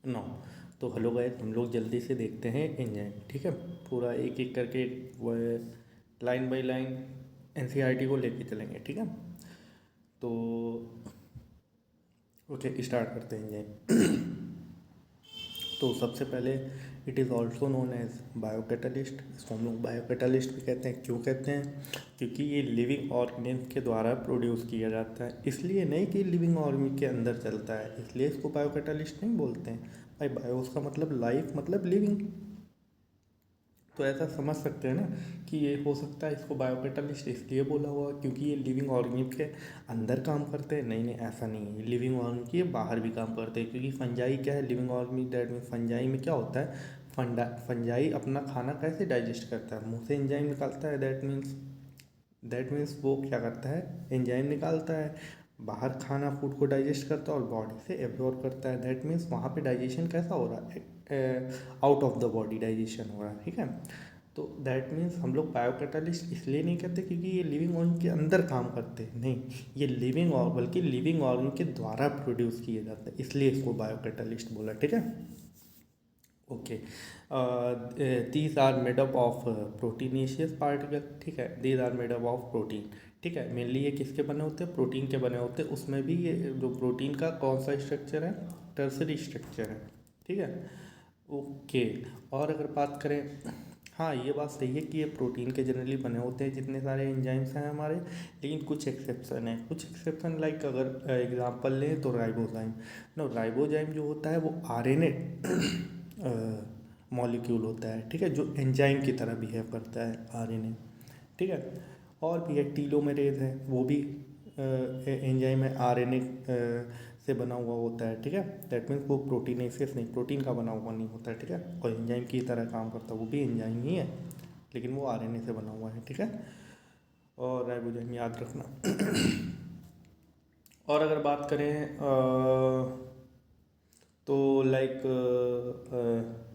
No. तो hello guys, हम लोग जल्दी से देखते हैं एंजाइम। ठीक है, पूरा एक एक करके वो लाइन बाय लाइन एनसीईआरटी को लेके चलेंगे। ठीक है, तो ओके स्टार्ट करते हैं एंजाइम। तो सबसे पहले it is also known as biocatalyst. इसको हम लोग बायोकैटलिस्ट भी कहते हैं। क्यों कहते हैं? क्योंकि ये लिविंग ऑर्गेनिज्म के द्वारा प्रोड्यूस किया जाता है। इसलिए नहीं कि लिविंग ऑर्गेनिज्म के अंदर चलता है, इसलिए इसको बायोकैटलिस्ट नहीं बोलते हैं भाई। बायोस का मतलब लाइफ, मतलब लिविंग। तो ऐसा समझ सकते हैं ना कि ये हो सकता है इसको बायोकैटलिस्ट इसलिए बोला हुआ क्योंकि ये लिविंग ऑर्गेनिज्म के अंदर काम करते हैं। नहीं नहीं, ऐसा नहीं है। लिविंग ऑर्गेनिज्म के बाहर भी काम करते हैं, क्योंकि फंजाई क्या है? Living organism. That means fungi में क्या होता है? फंजाई अपना खाना कैसे डाइजेस्ट करता है? मुंह से एंजाइम निकालता है। दैट मीन्स वो क्या करता है? एंजाइम निकालता है, बाहर खाना फूड को डाइजेस्ट करता है और बॉडी से एब्जॉर्ब करता है। दैट मीन्स वहाँ पे डाइजेशन कैसा हो रहा है? Out of the body digestion हो रहा है। ठीक है, तो दैट मीन्स हम लोग बायोकैटलिस्ट इसलिए नहीं कहते क्योंकि ये लिविंग ऑर्गन के अंदर काम करते हैं। नहीं, ये लिविंग और बल्कि लिविंग ऑर्गन के द्वारा प्रोड्यूस किए जाते हैं, इसलिए इसको बायोकैटलिस्ट बोला। ठीक है, okay. These are made up of proteinaceous particle. ठीक है, these are made up of protein. ठीक है, मेनली ये किसके बने होते हैं? प्रोटीन के बने होते हैं। उसमें भी ये जो प्रोटीन का कौन सा स्ट्रक्चर है? टर्सरी स्ट्रक्चर है। ठीक है, ओके। और अगर बात करें, हाँ ये बात सही है कि ये प्रोटीन के जनरली बने होते हैं जितने सारे एंजाइम्स हैं हमारे, लेकिन कुछ एक्सेप्शन है। कुछ एक्सेप्शन लाइक अगर एग्जांपल लें तो राइबोजाइम। नो, राइबोजाइम जो होता है वो आरएनए मॉलिक्यूल होता है। ठीक है, जो एंजाइम की तरह बिहेव करता है, आरएनए। ठीक है, और भी एक टीलोमेरेज है, वो भी एंजाइम है, आरएनए से बना हुआ होता है। ठीक है, दैट मीन्स वो प्रोटीनेसिस नहीं, प्रोटीन का बना हुआ नहीं होता है। ठीक है, और एंजाइम की तरह काम करता है, वो भी एंजाइम ही है लेकिन वो आरएनए से बना हुआ है। ठीक है, और राइबोजाइम याद रखना। और अगर बात करें तो लाइक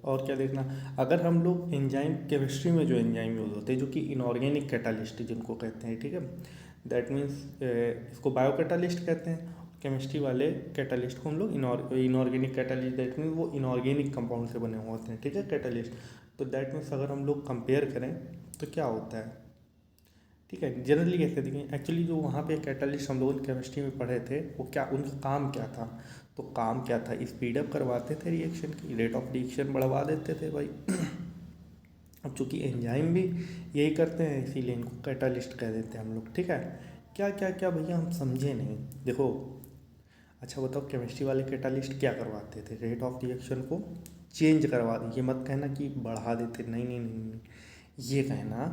और क्या देखना, अगर हम लोग एंजाइम केमिस्ट्री में जो एंजाइम यूज होते हैं जो कि इनऑर्गेनिक कैटालिस्ट जिनको कहते हैं। ठीक है, दैट मीन्स इसको बायो कैटालिस्ट कहते हैं। केमिस्ट्री वाले कैटालिस्ट को हम लोग इनऑर्गेनिक कैटालिस्ट, दैट मीन्स वो इनऑर्गेनिक कंपाउंड से बने हुए होते हैं। ठीक है, कैटालिस्ट। तो दैट मीन्स अगर हम लोग कंपेयर करें तो क्या होता है? ठीक है, जनरली कैसे देखें, एक्चुअली जो वहाँ पे कैटालिस्ट हम लोगों ने केमिस्ट्री में पढ़े थे वो क्या, उनका काम क्या था? तो काम क्या था? स्पीड अप करवाते थे रिएक्शन की, रेट ऑफ रिएक्शन बढ़वा देते थे भाई। अब चूँकि एंजाइम भी यही करते हैं इसीलिए इनको कैटालिस्ट कह देते हैं हम लोग। ठीक है, क्या क्या क्या भैया हम समझे नहीं। देखो, अच्छा बताओ, केमिस्ट्री वाले कैटालिस्ट क्या करवाते थे? रेट ऑफ रिएक्शन को चेंज करवा दी। ये मत कहना कि बढ़ा देते, नहीं नहीं नहीं नहीं, ये कहना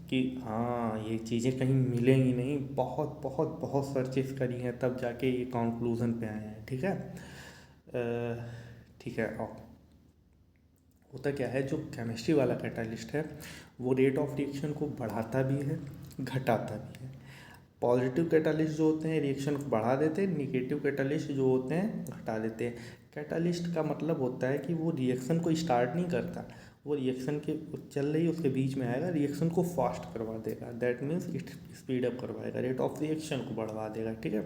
कि हाँ ये चीज़ें कहीं मिलेंगी नहीं, बहुत बहुत बहुत सर्चेस करी हैं तब जाके ये कंक्लूजन पे आए हैं। ठीक है, ठीक है। और होता क्या है, जो केमिस्ट्री वाला कैटालिस्ट है वो रेट ऑफ रिएक्शन को बढ़ाता भी है, घटाता भी है। पॉजिटिव कैटालिस्ट जो होते हैं रिएक्शन को बढ़ा देते हैं, निगेटिव कैटालिस्ट जो होते हैं घटा देते हैं। कैटालिस्ट का मतलब होता है कि वो रिएक्शन को स्टार्ट नहीं करता, वो रिएक्शन के चल रही है उसके बीच में आएगा, रिएक्शन को फास्ट करवा देगा। दैट मीन्स स्पीड अप करवाएगा, रेट ऑफ रिएक्शन को बढ़वा देगा। ठीक है,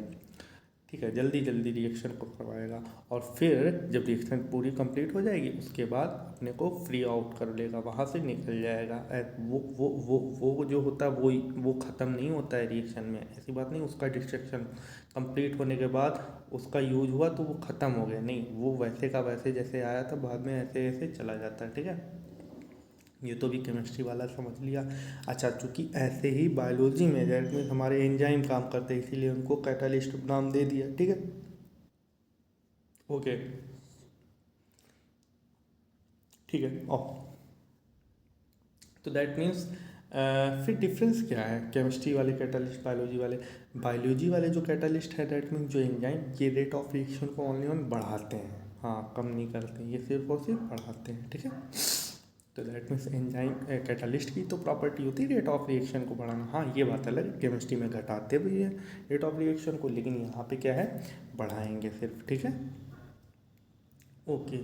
ठीक है, जल्दी जल्दी रिएक्शन को करवाएगा। और फिर जब रिएक्शन पूरी कंप्लीट हो जाएगी उसके बाद अपने को फ्री आउट कर लेगा, वहाँ से निकल जाएगा। वो जो होता है वो ख़त्म नहीं होता है रिएक्शन में, ऐसी बात नहीं। उसका डिस्ट्रक्शन कंप्लीट होने के बाद उसका यूज हुआ तो वो ख़त्म हो गया, नहीं, वो वैसे का वैसे जैसे आया था बाद में ऐसे ऐसे चला जाता है। ठीक है, ये तो भी केमिस्ट्री वाला समझ लिया। अच्छा, चूँकि ऐसे ही बायोलॉजी में दैट मीन्स हमारे एंजाइम काम करते हैं इसीलिए उनको कैटालिस्ट नाम दे दिया। ठीक है, ओके, ठीक है। ओ, तो दैट मीन्स फिर डिफरेंस क्या है केमिस्ट्री वाले कैटालिस्ट बायोलॉजी वाले? बायोलॉजी वाले जो कैटालिस्ट है दैट मीन्स जो एंजाइम, ये रेट ऑफ रिएक्शन को ओनली ऑन बढ़ाते हैं, हाँ कम नहीं करते हैं, ये सिर्फ और सिर्फ बढ़ाते हैं। ठीक है, तो दैट मीन्स एंजाइम कैटालिस्ट की तो प्रॉपर्टी होती है रेट ऑफ रिएक्शन को बढ़ाना। हाँ ये बात अलग है, केमिस्ट्री में घटाते भी है रेट ऑफ रिएक्शन को, लेकिन यहाँ पे क्या है, बढ़ाएंगे सिर्फ। ठीक है, ओके।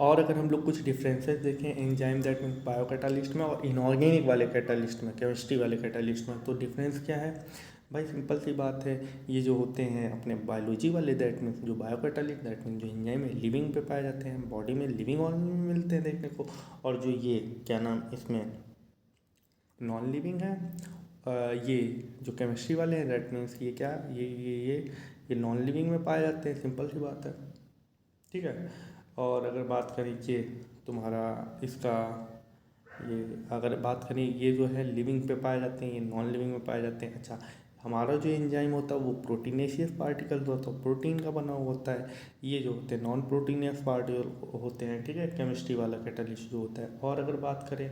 और अगर हम लोग कुछ डिफरेंसेस देखें enzyme that means bio catalyst में और इनऑर्गेनिक वाले कैटालिस्ट में, केमिस्ट्री वाले कैटालिस्ट में, तो डिफरेंस क्या है? भाई सिंपल सी बात है, ये जो होते हैं अपने बायोलॉजी वाले, दैट मीन्स जो बायोकैटालिस्ट, दैट मीन्स जो एंजाइम है लिविंग पे पाए जाते हैं, बॉडी में लिविंग ऑर्गेनिज्म में मिलते हैं देखने को। और जो ये क्या नाम इसमें नॉन लिविंग है, ये जो केमिस्ट्री वाले हैं, दैट मीन्स ये क्या, ये नॉन लिविंग में पाए जाते हैं, सिंपल सी बात है, ठीक है। और अगर बात करें ये तुम्हारा इसका, ये अगर बात करें ये जो है लिविंग पे पाए जाते हैं, ये नॉन लिविंग में पाए जाते हैं। अच्छा, हमारा जो एंजाइम होता है वो प्रोटीनेशियस पार्टिकल्स होता है, प्रोटीन का बना हुआ होता है। ये जो होते हैं नॉन प्रोटीनियस पार्टिकल होते हैं, ठीक है, केमिस्ट्री वाला कैटालिस्ट जो होता है। और अगर बात करें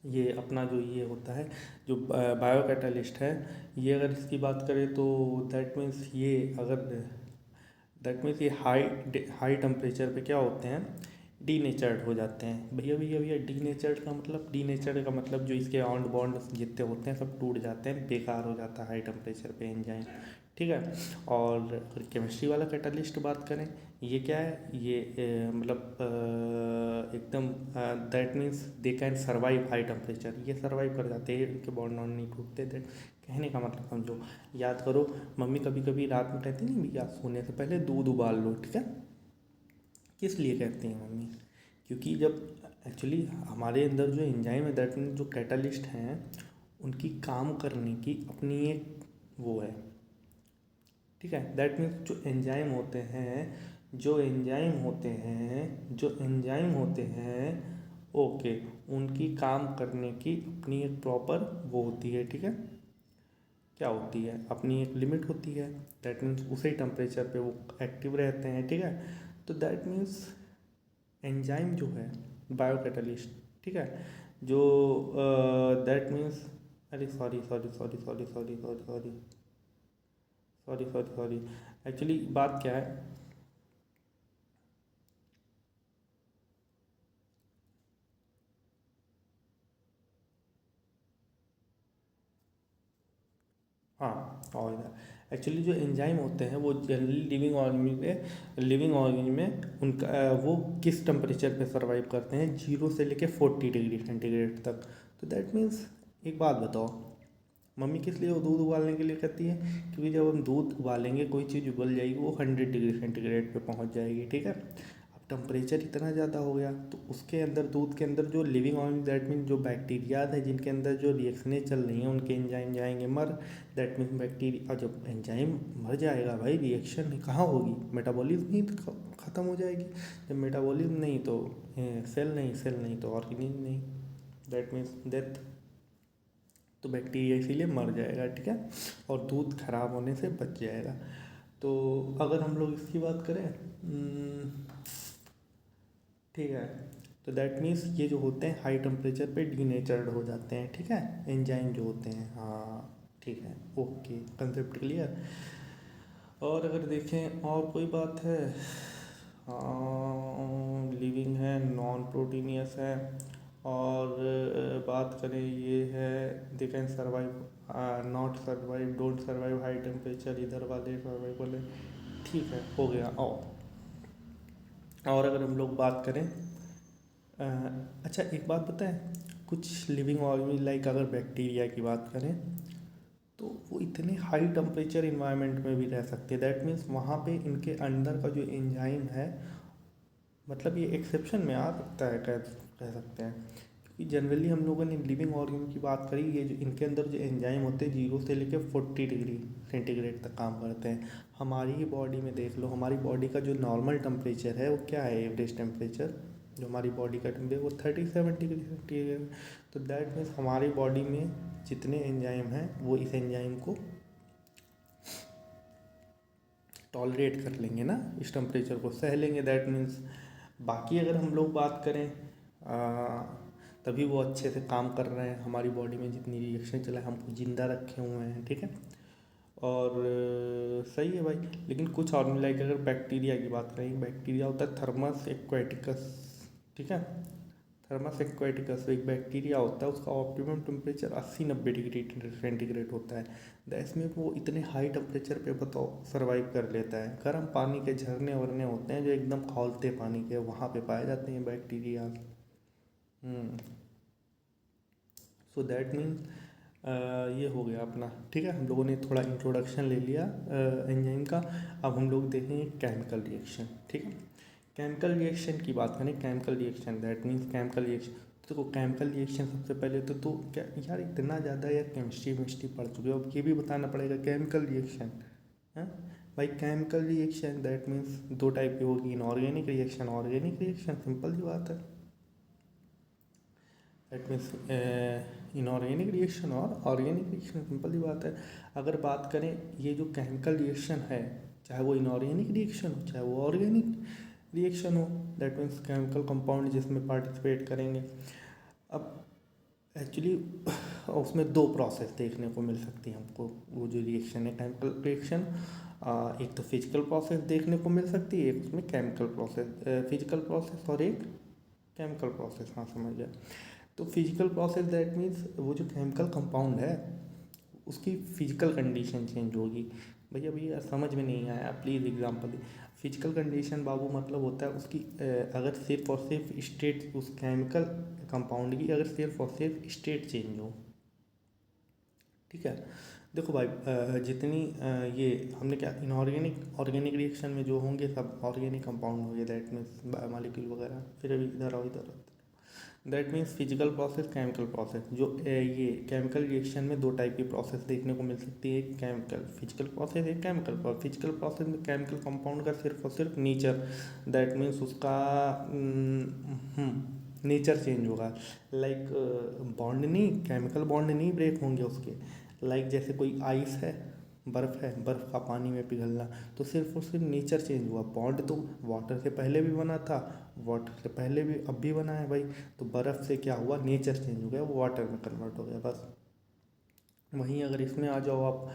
ये अपना जो ये होता है जो बायो कैटालिस्ट है, ये अगर इसकी बात करें तो दैट मीन्स ये अगर दैट मीन्स ये हाई टेम्परेचर पे क्या होते हैं, डीनेचर्ड हो जाते हैं। भैया भैया भैया डीनेचर्ड का मतलब जो इसके ऑन्ड बॉन्ड जितने होते हैं सब टूट जाते हैं, बेकार हो जाता है हाई टेम्परेचर पे एंजाइम, ठीक है। और अगर केमिस्ट्री वाला कैटालिस्ट बात करें, ये क्या है, ये एकदम that means they can survive high temperature, ये सर्वाइव कर जाते हैं, इनके बॉन्ड वॉन्ड नहीं टूटते। दैट कहने का मतलब समझो, याद करो, मम्मी कभी कभी रात में कहती नहीं भैया सोने से पहले दूध उबाल लो, ठीक है। किस लिए कहती हैं मम्मी, क्योंकि जब एक्चुअली हमारे अंदर जो एंजाइम है, दैट मीन्स जो कैटालिस्ट हैं, उनकी काम करने की अपनी एक वो है, ठीक है। दैट मीन्स जो एंजाइम होते हैं ओके, उनकी काम करने की अपनी एक प्रॉपर वो होती है, ठीक है। क्या होती है, अपनी एक लिमिट होती है। दैट मीन्स उसी टेम्परेचर पे वो एक्टिव रहते हैं, ठीक है। तो दैट मीन्स एंजाइम जो है बायो कैटालिस्ट, ठीक है, जो दैट मीन्स, अरे sorry sorry sorry sorry sorry sorry sorry sorry sorry sorry actually बात क्या है, हाँ, और एक्चुअली जो एंजाइम होते हैं वो जनरली लिविंग ऑर्गेनिज्म में उनका वो किस टेम्परेचर पे सर्वाइव करते हैं, 0 से लेके 40 डिग्री सेंटीग्रेड तक। तो दैट मीन्स एक बात बताओ, मम्मी किस लिए वो दूध उबालने के लिए कहती है, क्योंकि जब हम दूध उबालेंगे कोई चीज़ उबल जाएगी, वो 100 डिग्री सेंटीग्रेड पे पहुंच जाएगी, ठीक है। अब टेम्परेचर इतना ज़्यादा हो गया तो उसके अंदर, दूध के अंदर जो लिविंग ऑर्गेनिज्म, दैट मीन जो बैक्टीरियाज है जिनके अंदर जो रिएक्शनें चल रही हैं, उनके एंजाइम जाएंगे मर। दैट मीन बैक्टीरिया, जब एंजाइम मर जाएगा भाई, रिएक्शन कहाँ होगी, मेटाबॉलिज्म ही तो ख़त्म हो जाएगी। जब मेटाबॉलिज्म नहीं तो सेल नहीं तो ऑर्गेनिज्म नहीं, दैट मीन्स डेथ। तो बैक्टीरिया इसीलिए मर जाएगा, ठीक है, और दूध खराब होने से बच जाएगा। तो अगर हम लोग इसकी बात करें, ठीक है, तो दैट मीन्स ये जो होते हैं हाई टेम्परेचर पे डीनेचर्ड हो जाते हैं, ठीक है, एंजाइम जो होते हैं, हाँ ठीक है, ओके, कंसेप्ट क्लियर। और अगर देखें और कोई बात है, लिविंग है, नॉन प्रोटीनियस है, और बात करें ये है they can survive not survive, don't survive high temperature, इधर वाले सर्वाइव वाले, ठीक है, हो गया। और अगर हम लोग बात करें, अच्छा एक बात बताएं, कुछ लिविंग ऑर्गेनिज्म लाइक अगर बैक्टीरिया की बात करें तो वो इतने हाई टेम्परेचर इन्वायरमेंट में भी रह सकते हैं। दैट मीन्स वहाँ पे इनके अंदर का जो एंजाइम है, मतलब ये एक्सेप्शन में आ सकता है, कह सकते हैं, क्योंकि जनरली हम लोगों ने लिविंग ऑर्गेनिज्म की बात करी, ये जो इनके अंदर जो एंजाइम होते हैं 0 से लेकर 40 डिग्री सेंटीग्रेड तक काम करते हैं। हमारी ही बॉडी में देख लो, हमारी बॉडी का जो नॉर्मल टेम्परेचर है वो क्या है, एवरेज टेम्परेचर जो हमारी बॉडी का टेम्परेचर वो 37 डिग्री सेंटीग्रेड। तो दैट मीन्स हमारी बॉडी में जितने एंजाइम हैं वो इस एंजाइम को टॉलरेट कर लेंगे ना, इस टेम्परेचर को सह लेंगे। दैट मीन्स बाकी अगर हम लोग बात करें तभी वो अच्छे से काम कर रहे हैं, हमारी बॉडी में जितनी रिएक्शन चला है हमको ज़िंदा रखे हुए हैं, ठीक है। और सही है भाई, लेकिन कुछ और लाइक अगर बैक्टीरिया की बात करें, बैक्टीरिया होता है थर्मस एक्वाटिकस, ठीक है, थर्मस एक्वाटिकस एक बैक्टीरिया होता है, उसका ऑप्टिमम टेम्परेचर 80-90 डिग्री सेंटीग्रेड होता है। इसमें वो इतने हाई टेम्परेचर पे बताओ सर्वाइव कर लेता है। गर्म पानी के झरने वरने होते हैं जो एकदम खौलते पानी के, वहाँ पे पाए जाते हैं बैक्टीरिया। सो दैट मीन्स ये हो गया अपना, ठीक है। हम लोगों ने थोड़ा इंट्रोडक्शन ले लिया एंजाइम का। अब हम लोग देखेंगे केमिकल रिएक्शन, ठीक है। केमिकल रिएक्शन की बात करें, chemical reaction that means chemical reaction. देखो केमिकल रिएक्शन सबसे पहले तो क्या यार, इतना ज़्यादा यार केमिस्ट्री पढ़ चुके हो, अब ये भी बताना पड़ेगा केमिकल रिएक्शन है भाई। केमिकल रिएक्शन दैट मीन्स दो टाइप की होगी, inorganic reaction, organic reaction, simple सी बात है। दैट मीन्स इनऑर्गेनिक रिएक्शन और ऑर्गेनिक रिएक्शन, सिंपल सी बात है। अगर बात करें ये जो केमिकल रिएक्शन है, चाहे वो इनऑर्गेनिक रिएक्शन हो चाहे वो ऑर्गेनिक रिएक्शन हो, दैट मीन्स केमिकल कंपाउंड जिसमें पार्टिसिपेट करेंगे। अब एक्चुअली उसमें दो प्रोसेस देखने को मिल सकती है हमको, वो जो रिएक्शन है केमिकल रिएक्शन, एक तो फिजिकल प्रोसेस देखने को मिल सकती है, एक उसमें केमिकल प्रोसेस, फिजिकल प्रोसेस और एक केमिकल प्रोसेस। हाँ समझ गया। तो फिजिकल प्रोसेस दैट मीन्स वो जो केमिकल कंपाउंड है उसकी फिजिकल कंडीशन चेंज होगी। भैया भैया समझ में नहीं आया, प्लीज़ एग्जांपल दी। फिजिकल कंडीशन बाबू मतलब होता है उसकी अगर सिर्फ और सिर्फ स्टेट, उस केमिकल कंपाउंड की अगर सिर्फ और सिर्फ स्टेट चेंज हो, ठीक है। देखो भाई जितनी ये हमने क्या इनऑर्गेनिक ऑर्गेनिक रिएक्शन में जो होंगे सब ऑर्गेनिक कंपाउंड होंगे, दैट मीन्स बायोमोलिक्यूल वगैरह। फिर अभी इधर आओ इधर, that means physical process chemical process. जो ये केमिकल रिएक्शन में दो टाइप की प्रोसेस देखने को मिल सकती है, एक केमिकल फिजिकल प्रोसेस, एक केमिकल प्रोसेस। फिजिकल प्रोसेस में केमिकल कंपाउंड का सिर्फ और सिर्फ नेचर, दैट मीन्स उसका नेचर चेंज होगा। लाइक बॉन्ड नहीं, केमिकल बॉन्ड नहीं ब्रेक होंगे उसके। लाइक जैसे कोई आइस है, बर्फ़ है, बर्फ़ का पानी में पिघलना, तो सिर्फ और सिर्फ नेचर चेंज हुआ। बॉन्ड तो वाटर से पहले भी बना था, वाटर से पहले भी अब भी बना है भाई। तो बर्फ़ से क्या हुआ, नेचर चेंज हो गया, वो वाटर में कन्वर्ट हो गया बस। वहीं अगर इसमें आ जाओ आप,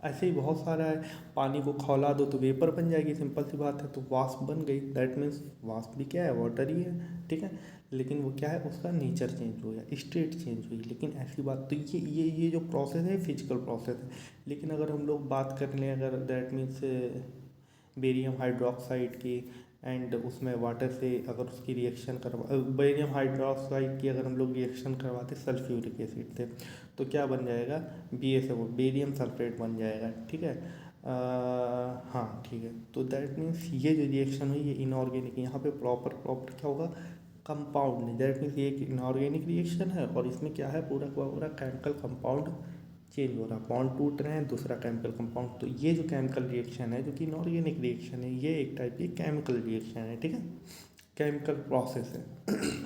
ऐसे ही बहुत सारा है। पानी को खौला दो तो वेपर बन जाएगी, सिंपल सी बात है। तो वाष्प बन गई, दैट मीन्स वाष्प भी क्या है, वाटर ही है, ठीक है। लेकिन वो क्या है, उसका नेचर चेंज हो गया, स्टेट चेंज हुई। लेकिन ऐसी बात तो ये जो प्रोसेस है फिजिकल प्रोसेस है। लेकिन अगर हम लोग बात कर लें, अगर दैट मीन्स बेरियम हाइड्रोक्साइड की, एंड उसमें वाटर से अगर उसकी रिएक्शन करवा, बेरियम हाइड्रोक्साइड की अगर हम लोग रिएक्शन करवाते सल्फ्यूरिक एसिड से, तो क्या बन जाएगा, BaSO, बेरियम सल्फेट बन जाएगा, ठीक है। हाँ ठीक है। तो दैट मीन्स ये जो रिएक्शन हुई ये इनऑर्गेनिक, यहाँ पे प्रॉपर क्या होगा, कंपाउंड नहीं। दैट मीन्स ये एक इनऑर्गेनिक रिएक्शन है और इसमें क्या है, पूरा का पूरा केमिकल कंपाउंड चेंज हो रहा, बॉन्ड टूट रहे हैं, दूसरा केमिकल कंपाउंड। तो ये जो केमिकल रिएक्शन है जो कि इनऑर्गेनिक रिएक्शन है, ये एक टाइप की केमिकल रिएक्शन है, ठीक है, केमिकल प्रोसेस है।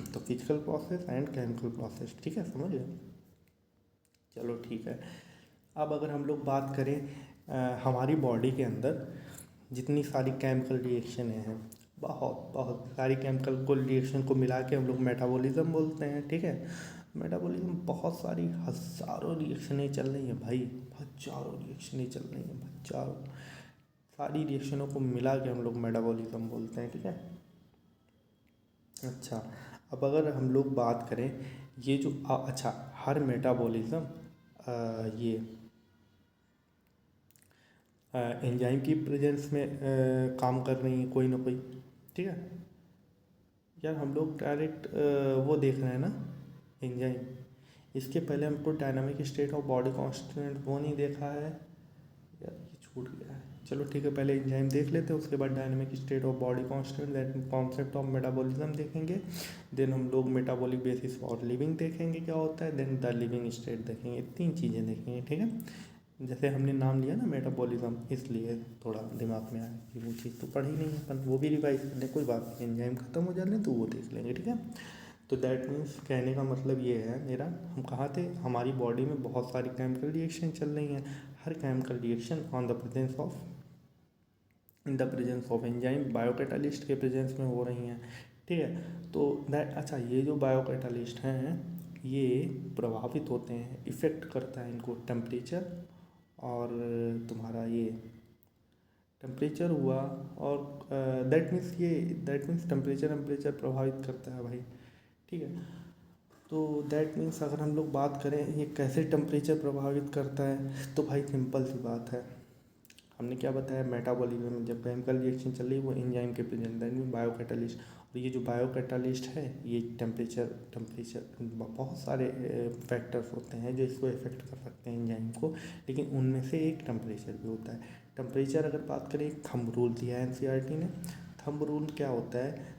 तो physical process and chemical process, ठीक है, समझ गए। चलो ठीक है। अब अगर हम लोग बात करें हमारी बॉडी के अंदर जितनी सारी केमिकल रिएक्शन हैं, बहुत बहुत सारी केमिकल को रिएक्शन को मिला के हम लोग मेटाबॉलिज्म बोलते हैं, ठीक है। मेटाबॉलिज्म बहुत सारी हज़ारों रिएक्शनें चल रही हैं भाई, हज़ारों रिएक्शनें चल रही हैं, हज़ारों सारी रिएक्शनों को मिला के हम लोग मेटाबॉलिज्म बोलते हैं, ठीक है। अच्छा, अब अगर हम लोग बात करें ये जो अच्छा, हर मेटाबॉलिज्म ये एंजाइम की प्रेजेंस में काम कर रही है कोई ना कोई, ठीक है। यार हम लोग डायरेक्ट वो देख रहे हैं ना, एंजाइम। इसके पहले हमको dynamic state of body constant वो नहीं देखा है यार, ये छूट गया है। चलो ठीक है, पहले एंजाइम देख लेते हैं, उसके बाद dynamic state of body constant, that concept of metabolism देखेंगे। देन हम लोग मेटाबॉलिक बेसिस फॉर लिविंग देखेंगे क्या होता है, देन द लिविंग स्टेट देखेंगे, तीन चीज़ें देखेंगे, ठीक है। जैसे हमने नाम लिया ना मेटाबॉलिज्म, इसलिए थोड़ा दिमाग में आया कि वो चीज़ तो पढ़ी नहीं है अपन, वो भी रिवाइज कर लें, कोई बात नहीं, एंजाइम खत्म हो जाने तो वो देख लेंगे, ठीक है। तो दैट मीन्स कहने का मतलब ये है मेरा, हम कहाँ थे, हमारी बॉडी में बहुत सारी केमिकल रिएक्शन चल रही हैं। हर chemical reaction on the presence of, in the presence of enzyme, biocatalyst के प्रेजेंस में हो रही हैं, ठीक है। तो दैट अच्छा, ये जो बायोकैटालिस्ट हैं ये प्रभावित होते हैं, इफ़ेक्ट करता है इनको टेम्परेचर, और तुम्हारा ये टेम्परेचर हुआ, और दैट मीन्स टेम्परेचर प्रभावित करता है भाई, ठीक है। तो दैट मीन्स अगर हम लोग बात करें ये कैसे टेम्परेचर प्रभावित करता है, तो भाई सिंपल सी बात है, हमने क्या बताया, मेटाबॉलिज्म में जब केमिकल रिएक्शन चल रही है वो एंजाइम के प्रेजेंट में बायो कैटालिस्ट। और ये जो बायो कैटालिस्ट है ये टेम्परेचर बहुत सारे फैक्टर्स होते हैं जो इसको इफेक्ट कर सकते हैं एंजाइम को, लेकिन उनमें से एक टेम्परेचर भी होता है। टेम्परेचर अगर बात करें, एक थंब रूल दिया है एनसीईआरटी ने। थंब रूल क्या होता है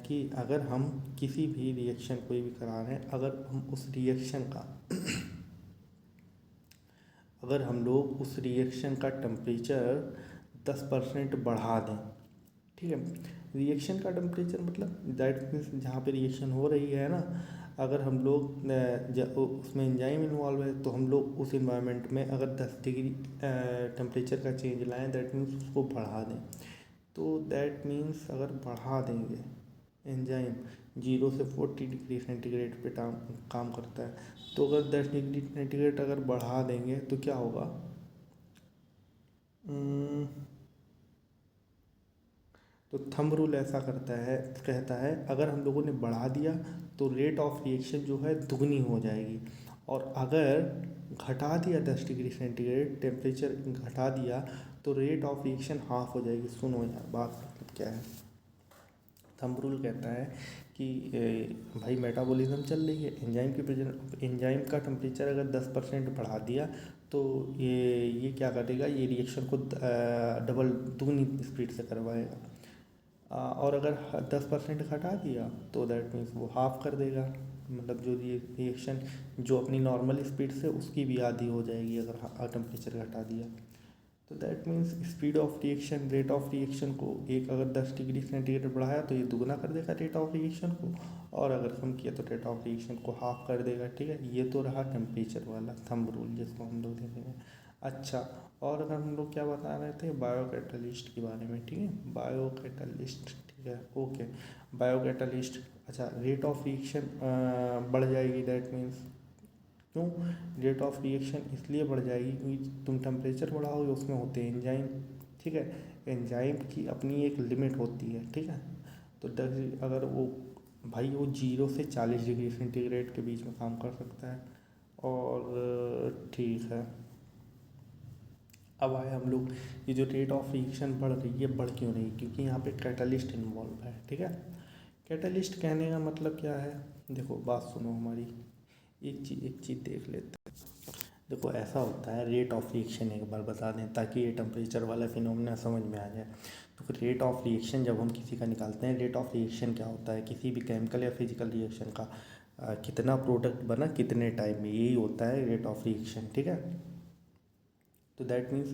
कि अगर हम किसी भी रिएक्शन कोई भी करा रहे हैं, अगर हम उस रिएक्शन का अगर हम लोग उस रिएक्शन का टेम्परेचर 10% बढ़ा दें, ठीक है। रिएक्शन का टेम्परेचर मतलब दैट मीन्स जहाँ पे रिएक्शन हो रही है ना, अगर हम लोग उसमें एंजाइम इन्वॉल्व है तो हम लोग उस इन्वायरमेंट में अगर 10 डिग्री टेम्परेचर का चेंज लाएँ, दैट मीन्स उसको बढ़ा दें। तो दैट मीन्स अगर बढ़ा देंगे, एंजाइम 0 से 40 डिग्री सेंटीग्रेड पे काम करता है, तो अगर 10 डिग्री सेंटीग्रेड अगर बढ़ा देंगे तो क्या होगा, तो थंब रूल ऐसा कहता है अगर हम लोगों ने बढ़ा दिया तो रेट ऑफ रिएक्शन जो है दुगनी हो जाएगी, और अगर घटा दिया 10 डिग्री सेंटीग्रेड टेम्परेचर घटा दिया तो रेट ऑफ रिएक्शन हाफ हो जाएगी। सुनो यार बात मतलब क्या है। थंब रूल कहता है कि भाई मेटाबॉलिज्म चल रही है, एंजाइम का टेम्परेचर अगर 10% बढ़ा दिया तो ये क्या करेगा, ये रिएक्शन को डबल दुगनी स्पीड से करवाएगा। और अगर 10% घटा दिया तो दैट मीन्स वो हाफ कर देगा, मतलब जो ये रिएक्शन जो अपनी नॉर्मल स्पीड से उसकी भी आधी हो जाएगी अगर टेम्परेचर घटा दिया। तो that means speed of reaction, rate of reaction को एक अगर 10 डिग्री सेंटीग्रेड बढ़ाया तो ये दुगना कर देगा रेट ऑफ रिएक्शन को, और अगर कम किया तो रेट ऑफ रिएक्शन को हाफ कर देगा, ठीक है। ये तो रहा टेम्परेचर वाला थंब रूल जिसको हम लोग देखेंगे। अच्छा, और अगर हम लोग क्या बता रहे थे, बायो कैटालिस्ट के बारे में, ठीक है। बायो कैटालिस्ट, ठीक है, ओके। बायो कैटालिस्ट, अच्छा, रेट ऑफ रिएक्शन बढ़ जाएगी, दैट मीन्स क्यों रेट ऑफ रिएक्शन इसलिए बढ़ जाएगी क्योंकि तुम टेम्परेचर बढ़ाओगे, उसमें होते हैं एंजाइम, ठीक है। एंजाइम की अपनी एक लिमिट होती है, ठीक है। तो अगर वो भाई वो 0 से 40 डिग्री सेंटीग्रेड के बीच में काम कर सकता है, और ठीक है। अब आए हम लोग, ये जो रेट ऑफ रिएक्शन बढ़ रही है, बढ़ क्यों रही है, क्योंकि यहाँ पे कैटालिस्ट इन्वॉल्व है, ठीक है। कैटालिस्ट कहने का मतलब क्या है, देखो बात सुनो हमारी, एक चीज़ देख लेते हैं। देखो ऐसा होता है, रेट ऑफ रिएक्शन एक बार बता दें ताकि ये टेम्परेचर वाला फिनोमेना समझ में आ जाए। तो रेट ऑफ रिएक्शन जब हम किसी का निकालते हैं, रेट ऑफ रिएक्शन क्या होता है, किसी भी केमिकल या फिजिकल रिएक्शन का कितना प्रोडक्ट बना कितने टाइम में, यही होता है रेट ऑफ रिएक्शन, ठीक है। तो दैट मीन्स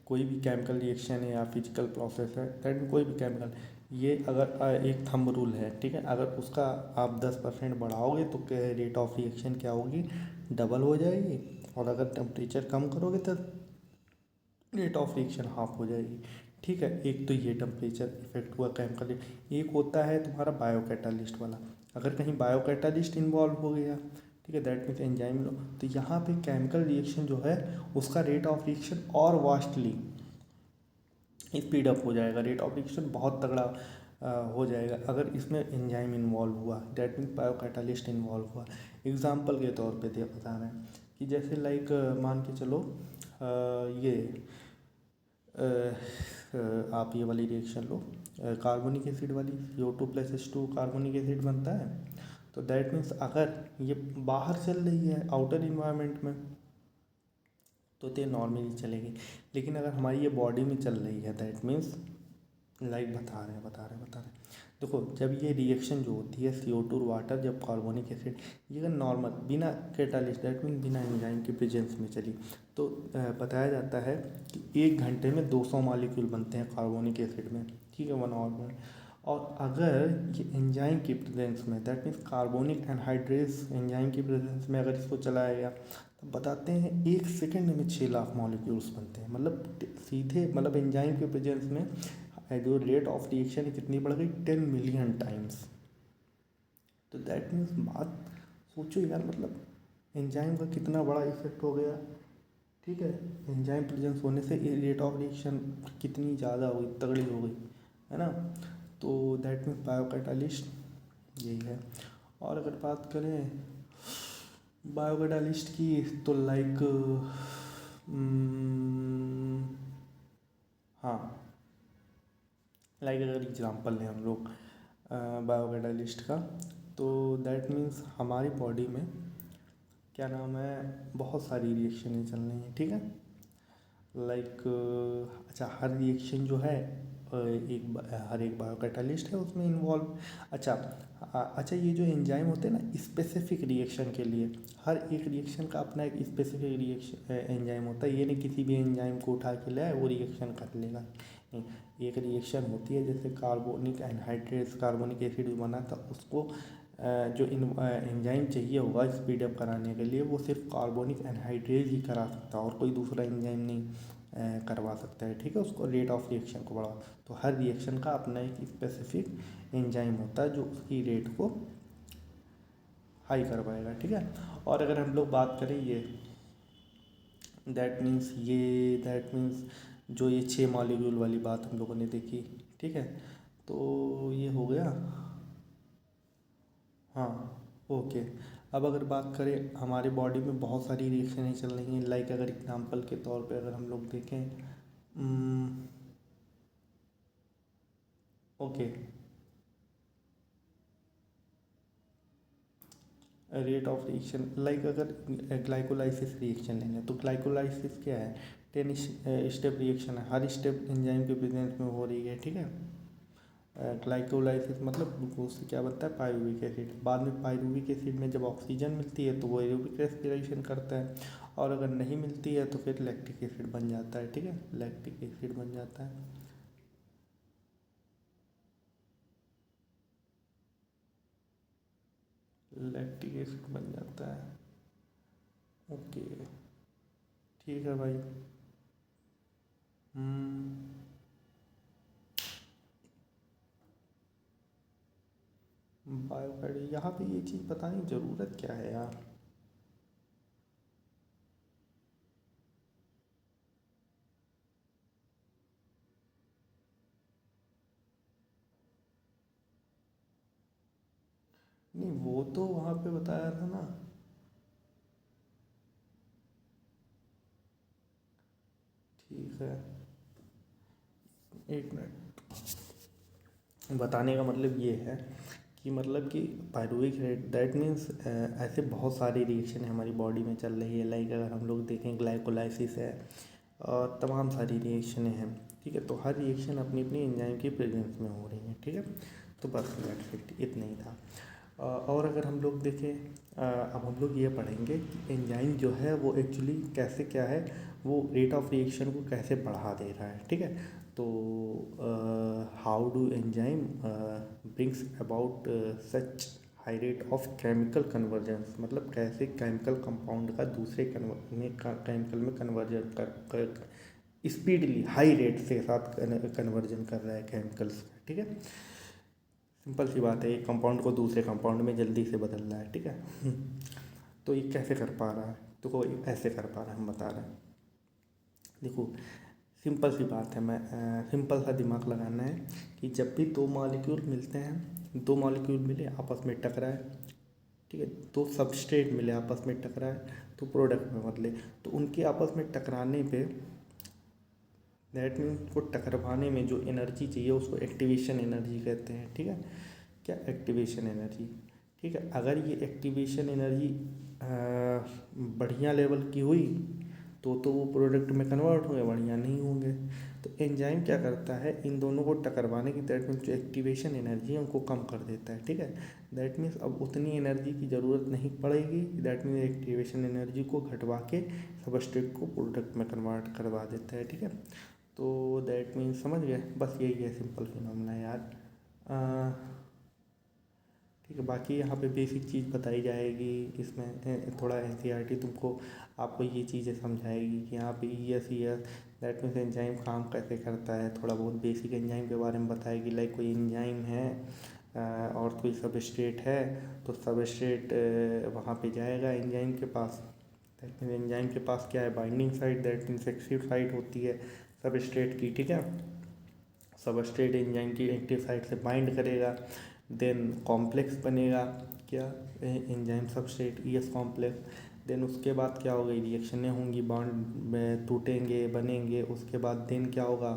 कोई भी केमिकल रिएक्शन है या फिजिकल प्रोसेस है, दैट मीन कोई भी केमिकल, ये अगर एक थंब रूल है, ठीक है। अगर उसका आप 10% बढ़ाओगे तो क्या रेट ऑफ रिएक्शन क्या होगी, डबल हो जाएगी, और अगर टेम्परेचर कम करोगे तो रेट ऑफ रिएक्शन हाफ हो जाएगी, ठीक है। एक तो ये टेम्परेचर इफेक्ट हुआ केमिकल। एक होता है तुम्हारा बायो कैटालिस्ट वाला, अगर कहीं बायो कैटालिस्ट इन्वॉल्व हो गया, ठीक है, दैट मीन्स एंजाइम लो, तो यहाँ पे केमिकल रिएक्शन जो है उसका रेट ऑफ रिएक्शन और वास्टली स्पीड अप हो जाएगा, रेट ऑफ रिएक्शन बहुत तगड़ा हो जाएगा अगर इसमें एंजाइम इन्वॉल्व हुआ, that means bio catalyst involve हुआ। एग्जांपल के तौर पे दे बता रहे हैं कि जैसे लाइक मान के चलो ये आप ये वाली रिएक्शन लो, कार्बोनिक एसिड वाली, CO2 + H2 कार्बोनिक एसिड बनता है। तो दैट मीन्स अगर ये बाहर चल रही है आउटर इन्वायरमेंट में तो ये नॉर्मली चलेगी, लेकिन अगर हमारी ये बॉडी में चल रही है, दैट मीन्स लाइक बता रहे हैं देखो, जब ये रिएक्शन जो होती है CO2 वाटर, जब कार्बोनिक एसिड, ये अगर नॉर्मल बिना कैटालिस्ट, दैट मीन बिना एंजाइम के प्रेजेंस में चली, तो बताया जाता है कि 1 घंटे में 200 मॉलिक्यूल बनते हैं कार्बोनिक एसिड में, ठीक है, 1 आवर में। और अगर ये एंजाइम की प्रेजेंस में, that means carbonic anhydrase enzyme की प्रेजेंस में अगर इसको चलाया गया, तो बताते हैं 1 सेकेंड में 6 लाख मॉलिक्यूल्स बनते हैं, मतलब सीधे, मतलब एंजाइम के प्रेजेंस में जो रेट ऑफ रिएक्शन कितनी बढ़ गई, 10 मिलियन टाइम्स। तो दैट मीन्स बात सोचो यार, मतलब एंजाइम का कितना बड़ा इफेक्ट हो गया, ठीक है। एंजाइम प्रेजेंस होने से रेट ऑफ रिएक्शन कितनी ज़्यादा हो गई, तगड़ी हो गई, है ना। तो दैट मीन्स बायो कैटालिस्ट यही है। और अगर बात करें बायो कैटालिस्ट की, तो लाइक हाँ, लाइक अगर एग्जांपल लें हम लोग बायोकैटालिस्ट का, तो दैट मीन्स हमारी बॉडी में क्या नाम है, बहुत सारी रिएक्शनें चल रही हैं, ठीक है। लाइक अच्छा, हर रिएक्शन जो है हर एक बायोकैटालिस्ट है उसमें इन्वॉल्व। अच्छा, अच्छा, ये जो एंजाइम होते हैं ना स्पेसिफिक रिएक्शन के लिए, हर एक रिएक्शन का अपना एक स्पेसिफिक रिएक्शन एंजाइम होता है। ये नहीं किसी भी एंजाइम को उठा के लाए वो रिएक्शन कर लेगा, नहीं। एक रिएक्शन होती है, जैसे कार्बोनिक एनहाइड्रेस कार्बोनिक एसिड बना था, उसको जो एंजाइम चाहिए होगा स्पीड अप कराने के लिए, वो सिर्फ कार्बोनिक एनहाइड्रेज ही करा सकता है और कोई दूसरा एंजाइम नहीं करवा सकता है, ठीक है। उसको रेट ऑफ रिएक्शन को बढ़ाओ, तो हर रिएक्शन का अपना एक स्पेसिफिक एंजाइम होता है जो उसकी रेट को हाई करवाएगा, ठीक है। और अगर हम लोग बात करें ये दैट मीन्स जो ये 6 मॉलिक्यूल वाली बात हम लोगों ने देखी, ठीक है। तो ये हो गया, हाँ, ओके। अब अगर बात करें, हमारे बॉडी में बहुत सारी रिएक्शनें चल रही हैं। लाइक अगर एग्जांपल के तौर पे अगर हम लोग देखें, okay, rate of reaction, like अगर ग्लाइकोलाइसिस रिएक्शन लेंगे तो ग्लाइकोलाइसिस क्या है, 10 स्टेप रिएक्शन है, हर स्टेप एंजाइम के प्रेजेंस में हो रही है, ठीक है। ग्लाइकोलाइसिस मतलब ग्लूकोज से क्या बनता है, पायरुविक एसिड। बाद में पायरुविक एसिड में जब ऑक्सीजन मिलती है तो वो एरोबिक रेस्पिरेशन करता है, और अगर नहीं मिलती है तो फिर लैक्टिक एसिड बन जाता है, ठीक है, लैक्टिक एसिड बन जाता है। लैक्टिक एसिड बन जाता है, ओके, ठीक है भाई। बायोकार्ड यहाँ पे ये चीज़ बताने की ज़रूरत क्या है यार। नहीं, वो तो वहाँ पे बताया था ना। ठीक है, एक मिनट। बताने का मतलब ये है कि मतलब कि पायरुविक रेट दैट मीन्स ऐसे बहुत सारी रिएक्शन हमारी बॉडी में चल रही है। लाइक अगर हम लोग देखें, ग्लाइकोलाइसिस है और तमाम सारी रिएक्शनें हैं, ठीक है। तो हर रिएक्शन अपनी अपनी एंजाइम की प्रेजेंस में हो रही है, ठीक है। तो बस दैट्स इट, इतना ही था। और अगर हम लोग देखें, अब हम लोग ये पढ़ेंगे कि एंजाइम जो है वो एक्चुअली कैसे क्या है, वो रेट ऑफ रिएक्शन को कैसे बढ़ा दे रहा है, ठीक है। तो how do enzyme brings about such high rate of chemical convergence, मतलब कैसे केमिकल कंपाउंड का दूसरे केमिकल में कन्वर्जन कर स्पीडली हाई रेट से साथ कन्वर्जन कर रहा है केमिकल्स का, ठीक है। सिंपल सी बात है, एक कंपाउंड को दूसरे कंपाउंड में जल्दी से बदल रहा है, ठीक है। तो ये कैसे कर पा रहा है, तो कोई ऐसे कर पा रहा है, हम बता रहे हैं। देखो, सिंपल सी बात है, मैं सिंपल सा दिमाग लगाना है कि जब भी दो मॉलिक्यूल मिलते हैं, दो मॉलिक्यूल मिले आपस में टकराए, ठीक है, दो सबस्ट्रेट मिले आपस में टकराए तो प्रोडक्ट में बदले, तो उनके आपस में टकराने पे दैट मीन्स उनको टकराने में जो एनर्जी चाहिए उसको एक्टिवेशन एनर्जी कहते हैं, ठीक है। क्या, एक्टिवेशन एनर्जी, ठीक है। अगर ये एक्टिवेशन एनर्जी बढ़िया लेवल की हुई तो वो प्रोडक्ट में कन्वर्ट होंगे, बढ़िया नहीं होंगे। तो एंजाइम क्या करता है, इन दोनों को टकरवाने की, दैट मीन्स जो एक्टिवेशन एनर्जी है उनको कम कर देता है, ठीक है। दैट मीन्स अब उतनी एनर्जी की ज़रूरत नहीं पड़ेगी, दैट मीन्स एक्टिवेशन एनर्जी को घटवा के सबस्ट्रेट को प्रोडक्ट में कन्वर्ट करवा देता है, ठीक है। तो दैट मीन्स समझ गए, बस यही है सिंपल फिनोमेना यार। ठीक है, बाकी यहाँ पे बेसिक चीज़ बताई जाएगी इसमें, थोड़ा एनसीईआरटी तुमको आपको ये चीज़ें समझाएगी कि यहाँ पे यस दैट मीन्स एंजाइम काम कैसे करता है, थोड़ा बहुत बेसिक एंजाइम के बारे में बताएगी। लाइक कोई एंजाइम है और कोई सबस्ट्रेट है, तो सबस्ट्रेट वहाँ पे जाएगा एंजाइम के पास, दैट मीन्स एंजाइम के पास क्या है, binding site, that means active site होती है सबस्ट्रेट की, ठीक है। सबस्ट्रेट एंजाइम की एक्टिव साइट से बाइंड करेगा, देन कॉम्प्लेक्स बनेगा, क्या, enzyme substrate ES complex. Then उसके बाद क्या होगा, रिएक्शनें होंगी, बॉन्ड में टूटेंगे बनेंगे, उसके बाद देन क्या होगा,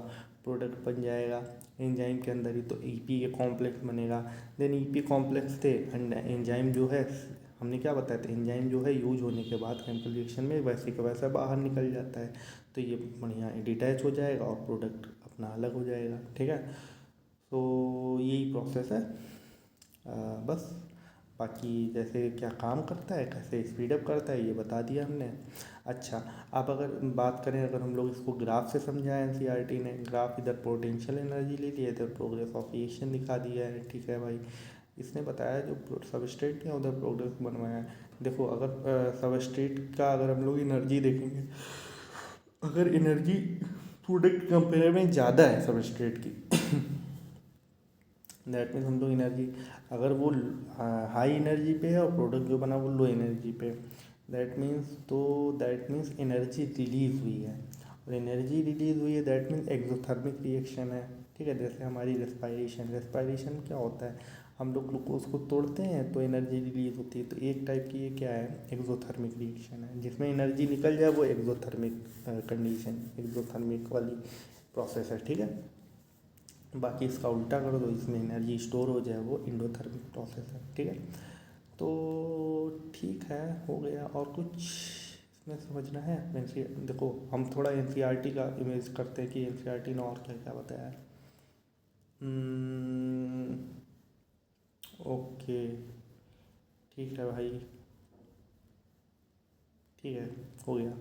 प्रोडक्ट बन जाएगा एंजाइम के अंदर ही। तो ईपी के कॉम्प्लेक्स बनेगा। देन ईपी कॉम्प्लेक्स से एंजाइम जो है, हमने क्या बताया था, एंजाइम जो है यूज होने के बाद केमिकल रिएक्शन में वैसे का वैसा बाहर निकल जाता है। तो ये बढ़िया डिटैच हो जाएगा और प्रोडक्ट अपना अलग हो जाएगा। ठीक है, तो यही प्रोसेस है। बस बाकी जैसे क्या काम करता है, कैसे स्पीडअप करता है, ये बता दिया हमने। अच्छा, अब अगर बात करें, अगर हम लोग इसको ग्राफ से समझाएं, एनसीईआरटी ने ग्राफ, इधर पोटेंशियल एनर्जी ले लिया, इधर प्रोग्रेस ऑफ रिएक्शन दिखा दिया है। ठीक है भाई, इसने बताया जो सबस्ट्रेट है उधर प्रोग्रेस बनवाया है। देखो, अगर सबस्ट्रेट का अगर हम लोग एनर्जी देखेंगे, अगर एनर्जी प्रोडक्ट कंपेयर में ज़्यादा है सबस्ट्रेट की, दैट मीन्स हम लोग एनर्जी, अगर वो हाई एनर्जी पे है और प्रोडक्ट जो बना वो लो एनर्जी पे, दैट मीन्स एनर्जी रिलीज हुई है। और एनर्जी रिलीज हुई है दैट मीन्स एक्सोथर्मिक रिएक्शन है। ठीक है, जैसे हमारी रेस्पायरेशन क्या होता है, हम लोग ग्लूकोज को तोड़ते हैं तो एनर्जी रिलीज होती है। तो एक टाइप की ये क्या है, एक्सोथर्मिक रिएक्शन है, जिसमें एनर्जी निकल जाए वो एक्सोथर्मिक कंडीशन, एक्सोथर्मिक वाली प्रोसेस है। ठीक है, बाकी इसका उल्टा कर दो, इसमें एनर्जी स्टोर हो जाए, वो एंडोथर्मिक प्रोसेस है। ठीक है, तो ठीक है, हो गया। और कुछ इसमें समझना है? देखो, हम थोड़ा एनसीईआरटी का इमेज करते हैं कि एनसीईआरटी ने और क्या क्या बताया है। ओके, ठीक है भाई, ठीक है, हो गया।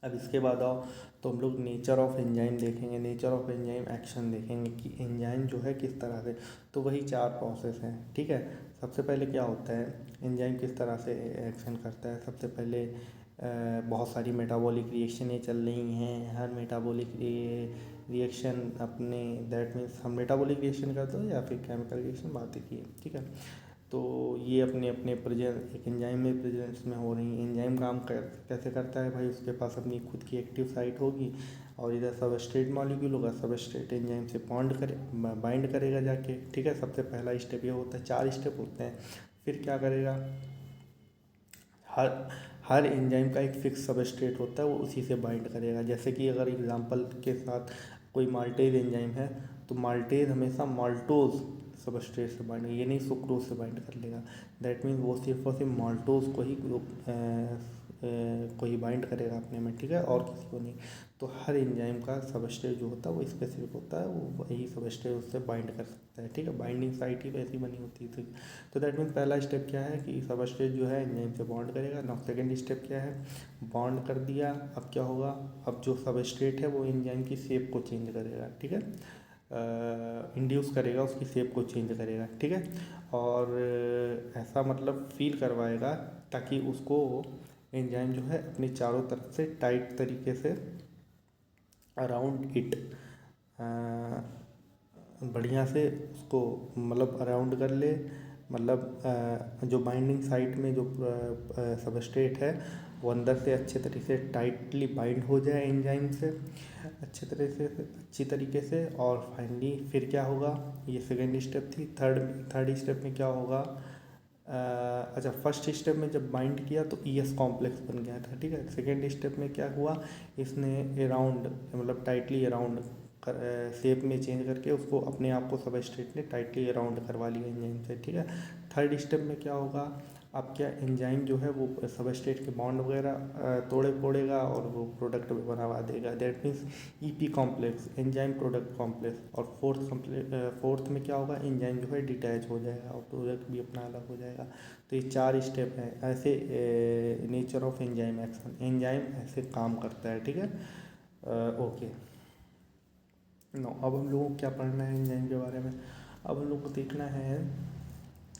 अब इसके बाद आओ तो हम लोग नेचर ऑफ एंजाइम देखेंगे, नेचर ऑफ एंजाइम एक्शन देखेंगे कि एंजाइम जो है किस तरह से। तो वही 4 प्रोसेस हैं। ठीक है, सबसे पहले क्या होता है, एंजाइम किस तरह से एक्शन करता है। सबसे पहले बहुत सारी मेटाबॉलिक रिएक्शनें चल रही हैं, हर मेटाबॉलिक रिएक्शन अपने, दैट मीन्स हम मेटाबॉलिक रिएक्शन करते हो या फिर केमिकल रिएक्शन, बात की है। ठीक है, तो ये अपने अपने प्रेजेंस, एक एंजाइम में प्रेजेंस में हो रही है। एंजाइम काम कैसे करता है भाई, उसके पास अपनी खुद की एक्टिव साइट होगी और इधर सबस्ट्रेट मॉलिक्यूल होगा, सबस्ट्रेट एंजाइम से बाइंड करेगा जाके। ठीक है, सबसे पहला स्टेप ये होता है, 4 स्टेप होते हैं। फिर क्या करेगा, हर हर एंजाइम का एक फिक्स सबस्ट्रेट होता है, वो उसी से बाइंड करेगा। जैसे कि अगर एग्जांपल के साथ कोई माल्टेज एंजाइम है, तो माल्टेज हमेशा माल्टोज सबस्ट्रेट से बाइंड, ये नहीं सुक्रोज से बाइंड कर लेगा। दैट मीन्स वो सिर्फ और सिर्फ माल्टोज को ही बाइंड करेगा अपने में। ठीक है, और किसी को नहीं। तो हर एंजाइम का सबस्ट्रेट जो होता है वो स्पेसिफिक होता है, वो वही सबस्ट्रेट उससे बाइंड कर सकता है। ठीक है, बाइंडिंग साइट ही वैसी बनी होती है। तो दैट मीन्स पहला स्टेप क्या है कि सबस्ट्रेट जो है एंजाइम से बॉन्ड करेगा। नाउ सेकेंड स्टेप क्या है, बॉन्ड कर दिया, अब क्या होगा, अब जो सबस्ट्रेट है वो एंजाइम की शेप को चेंज करेगा। ठीक है, इंड्यूस करेगा, उसकी शेप को चेंज करेगा। ठीक है, और ऐसा मतलब फील करवाएगा ताकि उसको एंजाइम जो है अपनी चारों तरफ से टाइट तरीके से अराउंड इट बढ़िया से उसको मतलब अराउंड कर ले। मतलब जो बाइंडिंग साइट में जो सबस्ट्रेट है वो अंदर से अच्छे तरीके से टाइटली बाइंड हो जाए एंजाइम से अच्छी तरीके से। और फाइनली फिर क्या होगा, ये सेकेंड स्टेप थी। थर्ड स्टेप में क्या होगा, अच्छा, फर्स्ट स्टेप में जब बाइंड किया तो ES कॉम्प्लेक्स बन गया था। ठीक है, सेकेंड स्टेप में क्या हुआ, इसने अराउंड मतलब टाइटली अराउंड शेप में चेंज करके उसको अपने आप को सबस्ट्रेट ने टाइटली अराउंड करवा लिया एंजाइम से। ठीक है, थर्ड स्टेप में क्या होगा, अब क्या एंजाइम जो है वो सबस्ट्रेट के बॉन्ड वगैरह तोड़ेगा और वो प्रोडक्ट बनवा देगा। That means EP complex, enzyme product complex. और फोर्थ में क्या होगा, एंजाइम जो है डिटैच हो जाएगा और प्रोडक्ट भी अपना अलग हो जाएगा। तो ये 4 स्टेप हैं। ऐसे nature of enzyme action, enzyme ऐसे काम करता है। ठीक है, ओके। नो, अब हम लोगों को क्या पढ़ना है एंजाइम के बारे में, अब हम लोग को देखना है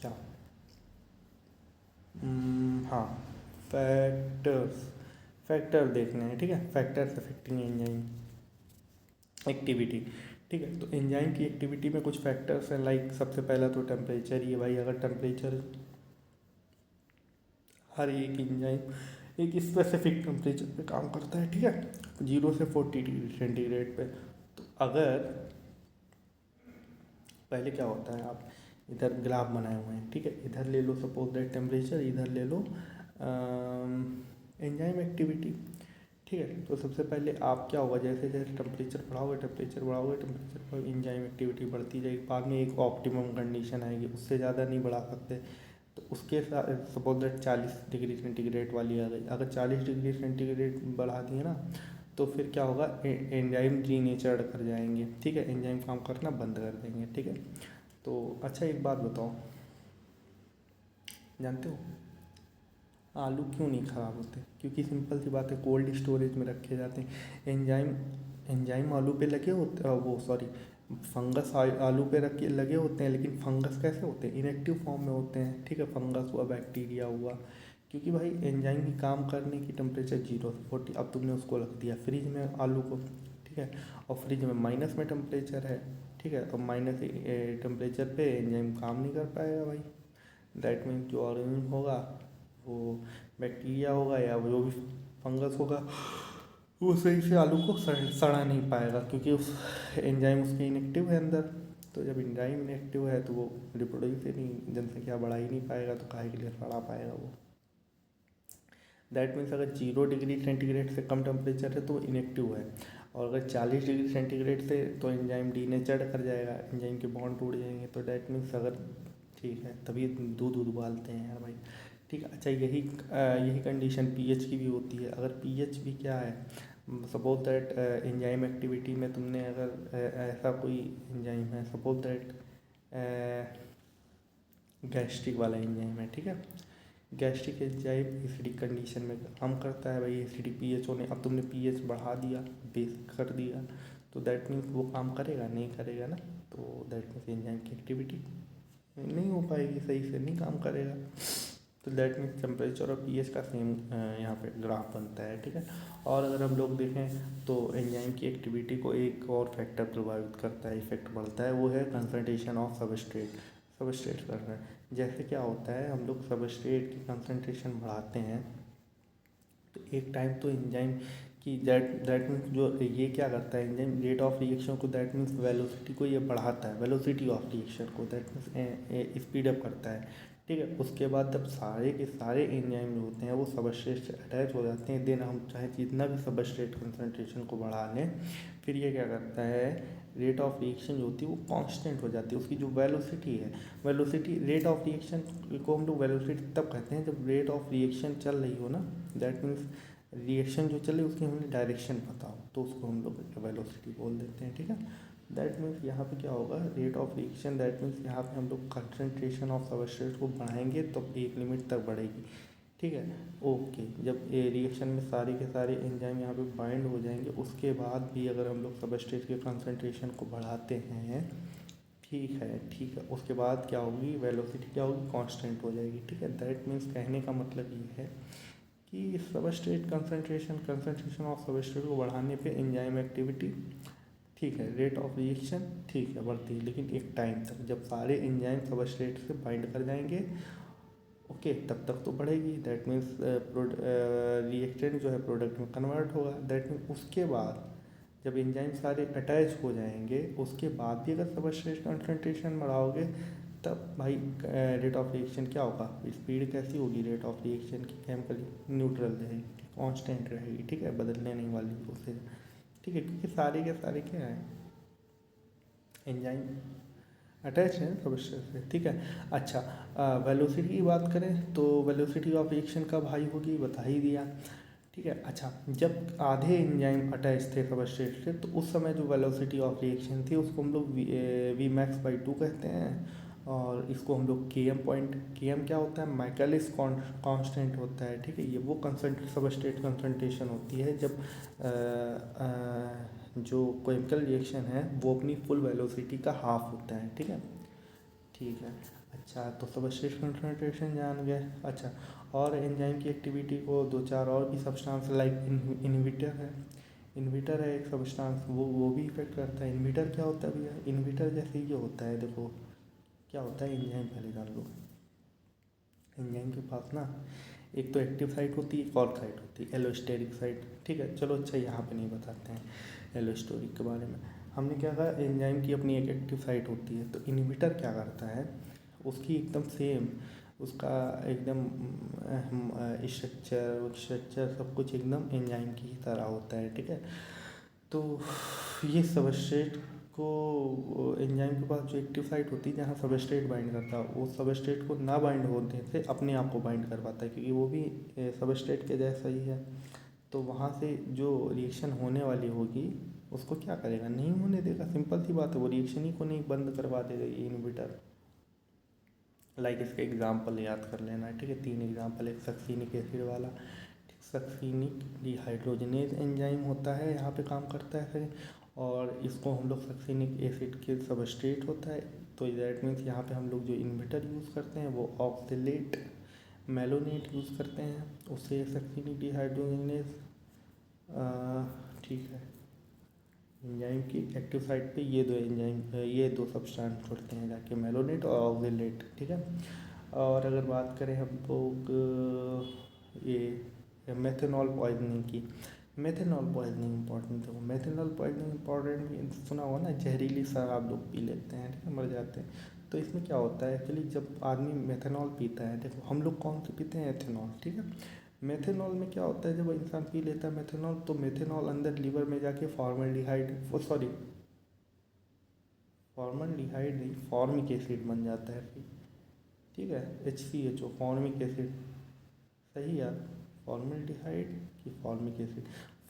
क्या, हाँ, फैक्टर देखने हैं। ठीक है, फैक्टर्स अफेक्टिंग एंजाइम एक्टिविटी। ठीक है, तो एंजाइम की एक्टिविटी में कुछ फैक्टर्स हैं, लाइक सबसे पहला तो टेम्परेचर ही है भाई। अगर टेम्परेचर, हर एक एंजाइम एक स्पेसिफिक टेम्परेचर पे काम करता है। ठीक है, 0 से 40 डिग्री सेंटीग्रेड पे। तो अगर पहले क्या होता है, आप इधर ग्राफ बनाए हुए हैं। ठीक है, इधर ले लो सपोज दैट टेम्परेचर, इधर ले लो एंजाइम एक्टिविटी। ठीक है। तो सबसे पहले आप क्या होगा, जैसे जैसे टेम्परेचर बढ़ाओगे एंजाइम एक्टिविटी बढ़ती जाएगी, बाद में एक ऑप्टिमम कंडीशन आएगी, उससे ज़्यादा नहीं बढ़ा सकते। तो उसके साथ सपोज दैट 40 डिग्री सेंटीग्रेड वाली आ गई, अगर 40 डिग्री सेंटीग्रेड बढ़ा दिए ना, तो फिर क्या होगा, एंजाइम डीनेचर्ड कर जाएंगे। ठीक है, एंजाइम काम करना बंद कर देंगे। ठीक है। तो अच्छा एक बात बताओ, जानते हो आलू क्यों नहीं ख़राब होते? क्योंकि सिंपल सी बात है, कोल्ड स्टोरेज में रखे जाते हैं। एंजाइम एंजाइम आलू पे लगे होते, वो सॉरी, फंगस आलू पे रखे लगे होते हैं, लेकिन फंगस कैसे होते हैं, इनएक्टिव फॉर्म में होते हैं। ठीक है, फंगस हुआ, बैक्टीरिया हुआ, क्योंकि भाई एंजाइम की काम करने की टेम्परेचर 0 से 40, अब तुमने उसको रख दिया फ्रिज में आलू को। ठीक है, और फ्रिज में माइनस में टेम्परेचर है। ठीक है, तो माइनस टेम्परेचर पे एंजाइम काम नहीं कर पाएगा भाई। दैट मीन्स जो ऑर्गेनिज्म होगा, वो बैक्टीरिया होगा या जो भी फंगस होगा, वो सही से आलू को सड़ा नहीं पाएगा, क्योंकि उस एंजाइम उसके इनएक्टिव है अंदर। तो जब एंजाइम इनएक्टिव है तो वो रिप्रोड्यूस ही नहीं, जनसंख्या बढ़ा ही नहीं पाएगा, तो काहे के लिए सड़ा पाएगा वो। दैट मीन्स अगर 0 डिग्री सेंटीग्रेड से कम टेम्परेचर है तो वो इनएक्टिव है, और अगर 40 डिग्री सेंटीग्रेड से तो एंजाइम डीनेचर्ड कर जाएगा, एंजाइम के बॉन्ड टूट जाएंगे। तो दैट मीन्स अगर, ठीक है, तभी दूध उबालते हैं यार भाई। ठीक है। अच्छा यही कंडीशन पीएच की भी होती है। अगर पीएच भी क्या है, सपोज दैट एंजाइम एक्टिविटी में तुमने अगर ऐसा कोई एंजाइम है, सपोज दैट गैस्ट्रिक वाला एंजाइम है। ठीक है, गैस्ट्रिक एंजाइम एसिडिक कंडीशन में काम करता है भाई, एसिडिक पीएच होने, अब तुमने पीएच बढ़ा दिया, बेस कर दिया, तो दैट मीन्स वो काम करेगा नहीं करेगा ना। तो दैट मीन्स एंजाइम की एक्टिविटी नहीं हो पाएगी, सही से नहीं काम करेगा। तो दैट मीन्स टेम्परेचर और पीएच का सेम यहाँ पे ग्राफ बनता है। ठीक है। और अगर हम लोग देखें तो एंजाइम की एक्टिविटी को एक और फैक्टर प्रभावित करता है, इफेक्ट बढ़ता है, वो है कंसंट्रेशन ऑफ सबस्ट्रेट करना है। जैसे क्या होता है, हम लोग सबस्ट्रेट की कंसंट्रेशन बढ़ाते हैं, तो एक टाइम तो एंजाइम की दैट मीन्स जो ये क्या करता है, एंजाइम रेट ऑफ रिएक्शन को, दैट मीन्स वेलोसिटी को ये बढ़ाता है, वेलोसिटी ऑफ रिएक्शन को, दैट मीन्स स्पीड अप करता है। ठीक है, उसके बाद जब सारे के सारे एंजाइम जो होते हैं वो सबस्ट्रेट से अटैच हो जाते हैं, देन हम चाहे जितना भी सबस्ट्रेट कंसंट्रेशन को बढ़ा लें, फिर ये क्या करता है, रेट ऑफ रिएक्शन जो होती है वो कांस्टेंट हो जाती है। उसकी जो वेलोसिटी है, वेलोसिटी रेट ऑफ रिएक्शन को हम लोग वेलोसिटी तब कहते हैं जब रेट ऑफ रिएक्शन चल रही हो ना, दैट मीन्स रिएक्शन जो चले उसकी हमें डायरेक्शन पता हो, तो उसको हम लोग वेलोसिटी बोल देते हैं। ठीक है, दैट मीन्स यहाँ पे क्या होगा, rate of reaction, that means यहाँ पे हम लोग कंसंट्रेशन ऑफ सबस्ट्रेट को बढ़ाएंगे तो एक लिमिट तक बढ़ेगी। ठीक है, ओके। जब ये रिएक्शन में सारे के सारे एंजाइम यहाँ पे बाइंड हो जाएंगे, उसके बाद भी अगर हम लोग सबस्ट्रेट के कंसंट्रेशन को बढ़ाते हैं, ठीक है, उसके बाद क्या होगी, वेलोसिटी क्या होगी, कांस्टेंट हो जाएगी। ठीक है, दैट मीन्स कहने का मतलब ये है कि सबस्ट्रेट कंसंट्रेशन ऑफ सबस्ट्रेट को बढ़ाने पे एंजाइम एक्टिविटी, ठीक है, रेट ऑफ रिएक्शन, ठीक है, बढ़ती है, लेकिन एक टाइम तक, जब सारे एंजाइम सबस्ट्रेट से बाइंड कर जाएंगे, ओके, तब तक तो बढ़ेगी। दैट मीन्स रिएक्टेंट जो है प्रोडक्ट में कन्वर्ट होगा। दैट मीन्स उसके बाद जब एंजाइम सारे अटैच हो जाएंगे, उसके बाद भी अगर सबस्ट्रेट कंसंट्रेशन बढ़ाओगे, तब भाई रेट ऑफ रिएक्शन क्या होगा, स्पीड कैसी होगी, रेट ऑफ रिएक्शन की केमिकली न्यूट्रल रहेगी, कांस्टेंट रहेगी। ठीक है, बदलने नहीं वाली उससे। ठीक है, क्योंकि सारे के सारे क्या है, एंजाइम अटैच है सबस्ट्रेट से। ठीक है। अच्छा, वेलोसिटी की बात करें तो वेलोसिटी ऑफ रिएक्शन कब हाई होगी, बता ही दिया। ठीक है। अच्छा, जब आधे एंजाइम अटैच थे सबस्ट्रेट से, तो उस समय जो वेलोसिटी ऑफ रिएक्शन थी उसको हम लोग वी मैक्स बाई 2 कहते हैं, और इसको हम लोग के एम क्या होता है, माइकलिस कांस्टेंट होता है। ठीक है, ये वो सबस्ट्रेट कंसंट्रेशन होती है जब जो केमिकल रिएक्शन है वो अपनी फुल वेलोसिटी का हाफ होता है। ठीक है, ठीक है। अच्छा, तो सबस्ट्रेट कंसंट्रेशन जान गए। अच्छा, और एंजाइम की एक्टिविटी को दो चार और भी सब्सटेंस लाइक इन्विटर है एक सब्सटेंस, वो भी इफेक्ट करता है। इन्विटर क्या होता है भैया, इन्विटर जैसे ये होता है, देखो क्या होता है, एंजाइम पहले जान लो। एंजाइम के पास ना एक तो एक्टिव साइट होती है, एक और साइट होती है एलोस्टेरिक साइट। ठीक है, चलो अच्छा यहाँ पे नहीं बताते हैं एलोस्टेरिक के बारे में। हमने क्या कहा, एंजाइम की अपनी एक एक्टिव साइट होती है, तो इन्हिबिटर क्या करता है, उसकी एकदम सेम उसका एकदम स्ट्रक्चर सब कुछ एकदम एंजाइम की ही तरह होता है, ठीक है। तो ये सबस्ट्रेट को एंजाइम के पास जो एक्टिव साइट होती है जहाँ सबस्ट्रेट बाइंड करता है, वो सबस्ट्रेट को ना बाइंड होने से अपने आप को बाइंड करवाता है, क्योंकि वो भी सबस्ट्रेट के जैसा ही है। तो वहाँ से जो रिएक्शन होने वाली होगी उसको क्या करेगा, नहीं होने देगा। सिंपल सी बात है, वो रिएक्शन ही को नहीं बंद करवा देगा ये इनहिबिटर। लाइक इसके एग्जाम्पल याद कर लेना, ठीक है। 3 एग्जाम्पल, एक सक्सीनिक एसिड वाला, सक्सीनिक डिहाइड्रोजनेज एंजाइम होता है, यहाँ पे काम करता है, और इसको हम लोग सक्सीनिक एसिड के सबस्ट्रेट होता है। तो दैट मीन्स यहाँ पे हम लोग जो इनहिबिटर यूज़ करते हैं वो ऑक्सलेट मेलोनेट यूज़ करते हैं, उससे सक्सीनिक डिहाइड्रोजनेज, ठीक है। एंजाइम की एक्टिव साइट पे ये दो सब्सटेंस छोड़ते हैं जाके, मेलोनेट और ऑक्सलेट, ठीक है। और अगर बात करें हम लोग ये मेथनॉल पॉइजनिंग की, मेथनॉल पॉइजनिंग इंपॉर्टेंट है। मेथनॉल पॉइजनिंग इंपॉर्टेंट सुना हुआ ना, जहरीली शराब लोग पी लेते हैं, ठीक है, मर जाते हैं। तो इसमें क्या होता है एक्चुअली, जब आदमी मेथनॉल पीता है, देखो हम लोग कौन से पीते हैं, एथेनॉल, ठीक है। मेथनॉल में क्या होता है, जब इंसान पी लेता है मेथनॉल, तो मेथनॉल अंदर लीवर में जाके फॉर्मल्डिहाइड नहीं, फॉर्मिक एसिड बन जाता है फिर, ठीक है। HCHO, फॉर्मिक एसिड, सही यार, फॉर्मल्डिहाइड कि